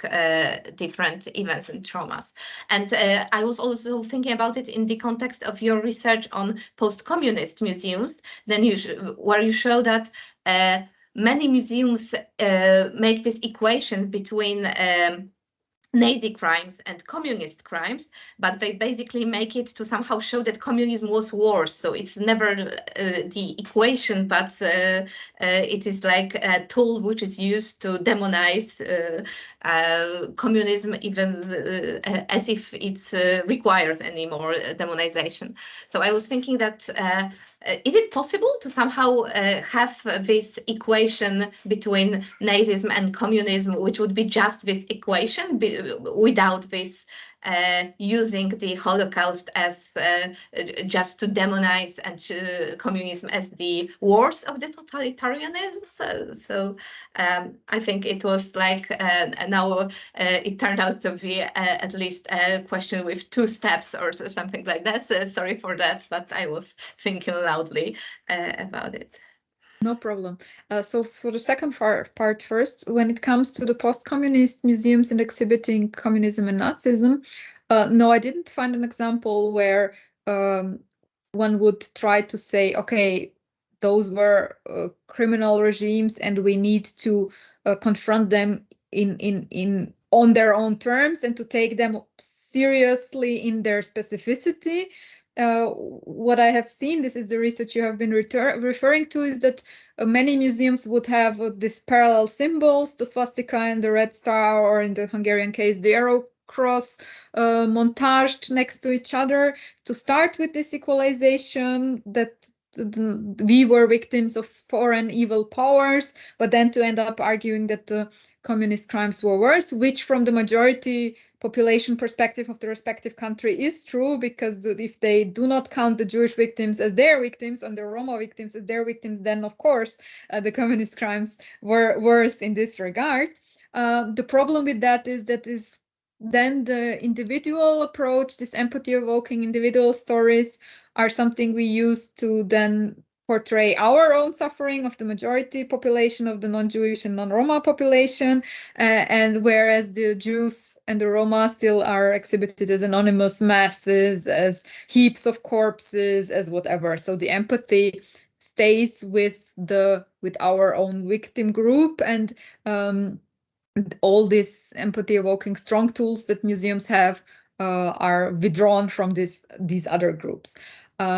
[SPEAKER 1] different events and traumas. And I was also thinking about it in the context of your research on post-communist museums, where you show that many museums make this equation between Nazi crimes and communist crimes, but they basically make it to somehow show that communism was worse. So it's never the equation, but it is like a tool which is used to demonize communism, even as if it requires any more demonization. So I was thinking that is it possible to somehow have this equation between Nazism and communism, which would be just this equation without this using the Holocaust as just to demonize and communism as the worst of the totalitarianism? So I think it was like now it turned out to be at least a question with two steps or something like that. Sorry for that, but I was thinking loudly about it.
[SPEAKER 2] No problem. So for the second part first, when it comes to the post-communist museums and exhibiting communism and Nazism, no, I didn't find an example where one would try to say, okay, those were criminal regimes and we need to confront them on their own terms and to take them seriously in their specificity. What I have seen, this is the research you have been referring to, is that many museums would have these parallel symbols, the swastika and the red star, or in the Hungarian case, the arrow cross, montaged next to each other to start with this equalization that we were victims of foreign evil powers, but then to end up arguing that the communist crimes were worse, which from the majority population perspective of the respective country is true, because if they do not count the Jewish victims as their victims and the Roma victims as their victims, then of course the communist crimes were worse in this regard. The problem with that is then the individual approach, this empathy evoking individual stories, are something we use to then portray our own suffering of the majority population of the non-Jewish and non-Roma population, and whereas the Jews and the Roma still are exhibited as anonymous masses, as heaps of corpses, as whatever. So the empathy stays with our own victim group, and all these empathy-evoking strong tools that museums have are withdrawn from these other groups.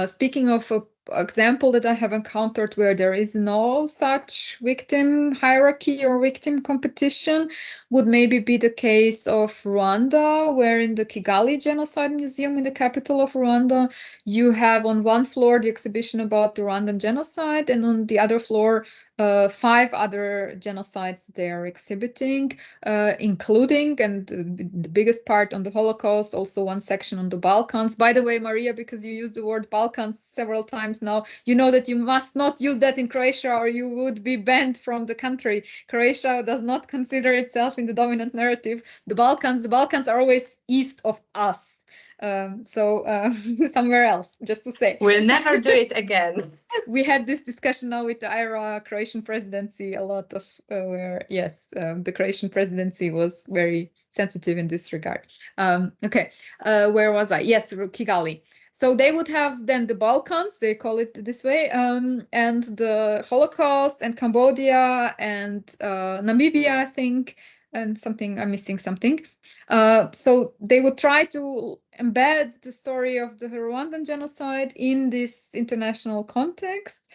[SPEAKER 2] Speaking of an example that I have encountered where there is no such victim hierarchy or victim competition would maybe be the case of Rwanda, where in the Kigali Genocide Museum in the capital of Rwanda, you have on one floor the exhibition about the Rwandan genocide, and on the other floor 5 other genocides they are exhibiting, including, and the biggest part on the Holocaust, also one section on the Balkans. By the way, Maria, because you used the word Balkans several times now, you know that you must not use that in Croatia or you would be banned from the country. Croatia does not consider itself in the dominant narrative the Balkans are always east of us. Somewhere else, just to say.
[SPEAKER 1] We'll never do it again.
[SPEAKER 2] We had this discussion now with the Croatian presidency a lot of where, yes, the Croatian presidency was very sensitive in this regard. Where was I? Yes, Kigali. So they would have then the Balkans, they call it this way, and the Holocaust and Cambodia and Namibia, I think, and something, I'm missing something. So they would try to embed the story of the Rwandan genocide in this international context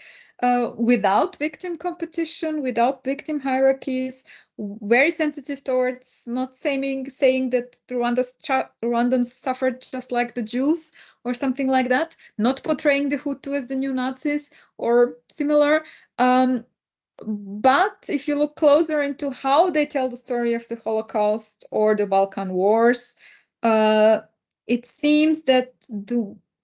[SPEAKER 2] without victim competition, without victim hierarchies, very sensitive towards not saying that the Rwandans suffered just like the Jews or something like that, not portraying the Hutu as the new Nazis or similar. But if you look closer into how they tell the story of the Holocaust or the Balkan Wars, it seems that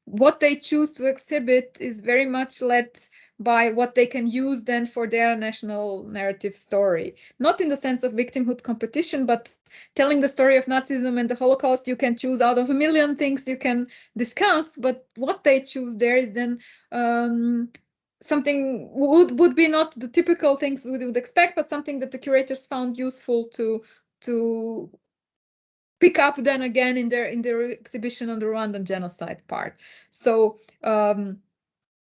[SPEAKER 2] what they choose to exhibit is very much led by what they can use then for their national narrative story. Not in the sense of victimhood competition, but telling the story of Nazism and the Holocaust, you can choose out of a million things you can discuss, but what they choose there is then something would be not the typical things we would expect, but something that the curators found useful to pick up then again in their exhibition on the Rwandan genocide part. So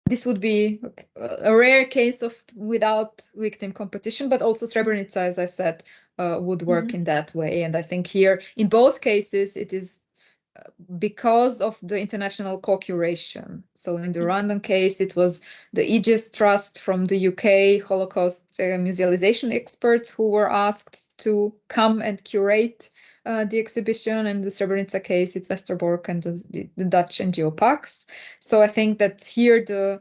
[SPEAKER 2] this would be a rare case of without victim competition, but also Srebrenica, as I said, would work in that way. And I think here, in both cases, it is because of the international co-curation. So in the Rwandan case, it was the Aegis Trust from the UK Holocaust musealization experts who were asked to come and curate the exhibition. And the Srebrenica case, it's Westerbork and the Dutch NGO PAX. So I think that here the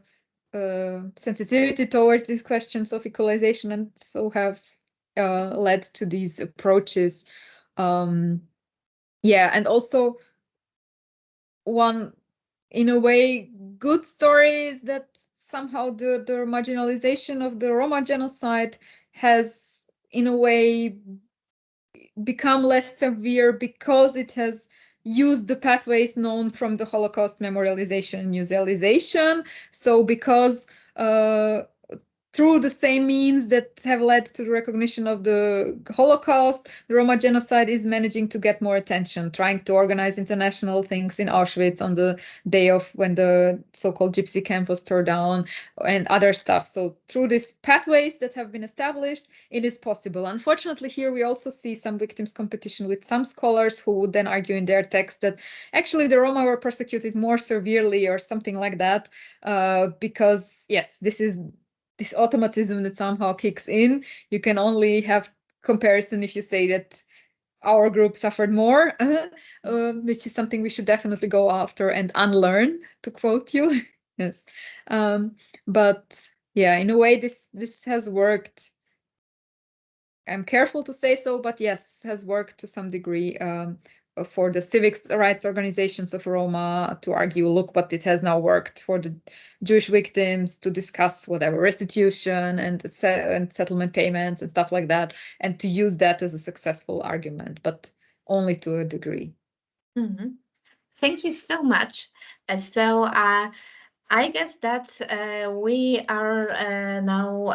[SPEAKER 2] sensitivity towards these questions of equalization and so have led to these approaches. And also one, in a way, good story is that somehow the marginalization of the Roma genocide has, in a way, become less severe because it has used the pathways known from the Holocaust memorialization and musealization. So because through the same means that have led to the recognition of the Holocaust, the Roma genocide is managing to get more attention, trying to organize international things in Auschwitz on the day of when the so-called gypsy camp was torn down and other stuff. So through these pathways that have been established, it is possible. Unfortunately, here we also see some victims competition with some scholars who would then argue in their text that actually the Roma were persecuted more severely or something like that, because yes, this automatism that somehow kicks in. You can only have comparison if you say that our group suffered more, which is something we should definitely go after and unlearn, to quote you. Yes. But yeah, in a way, this has worked. I'm careful to say so, but yes, has worked to some degree for the civic rights organizations of Roma to argue, look, but it has now worked for the Jewish victims to discuss whatever restitution and settlement payments and stuff like that, and to use that as a successful argument, but only to a degree.
[SPEAKER 1] Thank you so much. I guess that we are now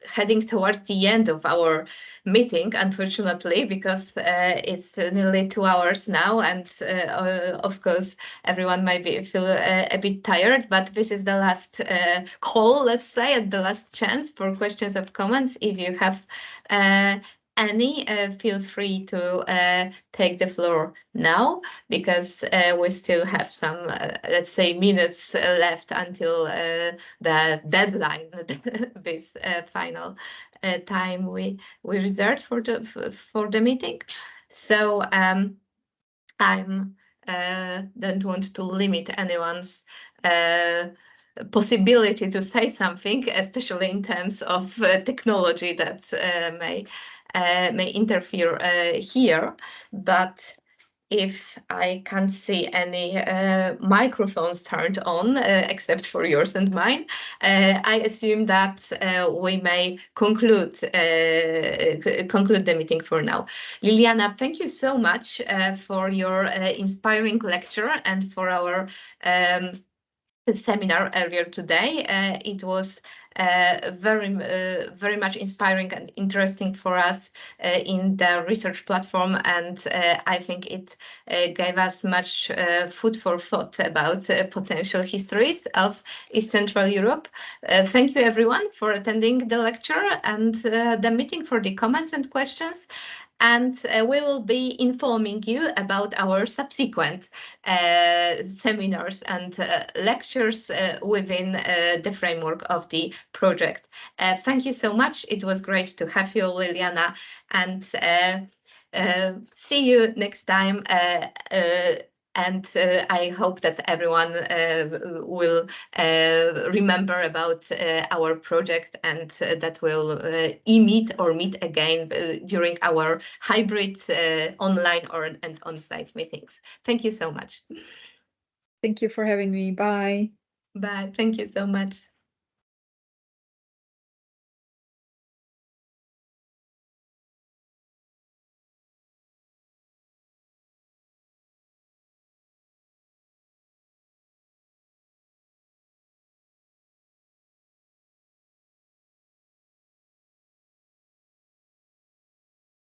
[SPEAKER 1] heading towards the end of our meeting, unfortunately, because it's nearly 2 hours now, and of course everyone might feel a bit tired, but this is the last call, let's say, and the last chance for questions or comments. If you have any, feel free to take the floor now, because we still have some, let's say, minutes left until the deadline, this final time we reserved for the meeting. So I'm don't want to limit anyone's possibility to say something, especially in terms of technology that may interfere here, but if I can't see any microphones turned on, except for yours and mine, I assume that we may conclude the meeting for now. Ljiljana, thank you so much for your inspiring lecture and for our seminar earlier today. It was very much inspiring and interesting for us in the research platform, and I think it gave us much food for thought about potential histories of East-Central Europe. Thank you everyone for attending the lecture and the meeting, for the comments and questions. And we will be informing you about our subsequent seminars and lectures within the framework of the project. Thank you so much. It was great to have you, Ljiljana, and see you next time. And I hope that everyone will remember about our project, and that we'll meet again during our hybrid online and on-site meetings. Thank you so much.
[SPEAKER 2] Thank you for having me. Bye.
[SPEAKER 1] Bye. Thank you so much.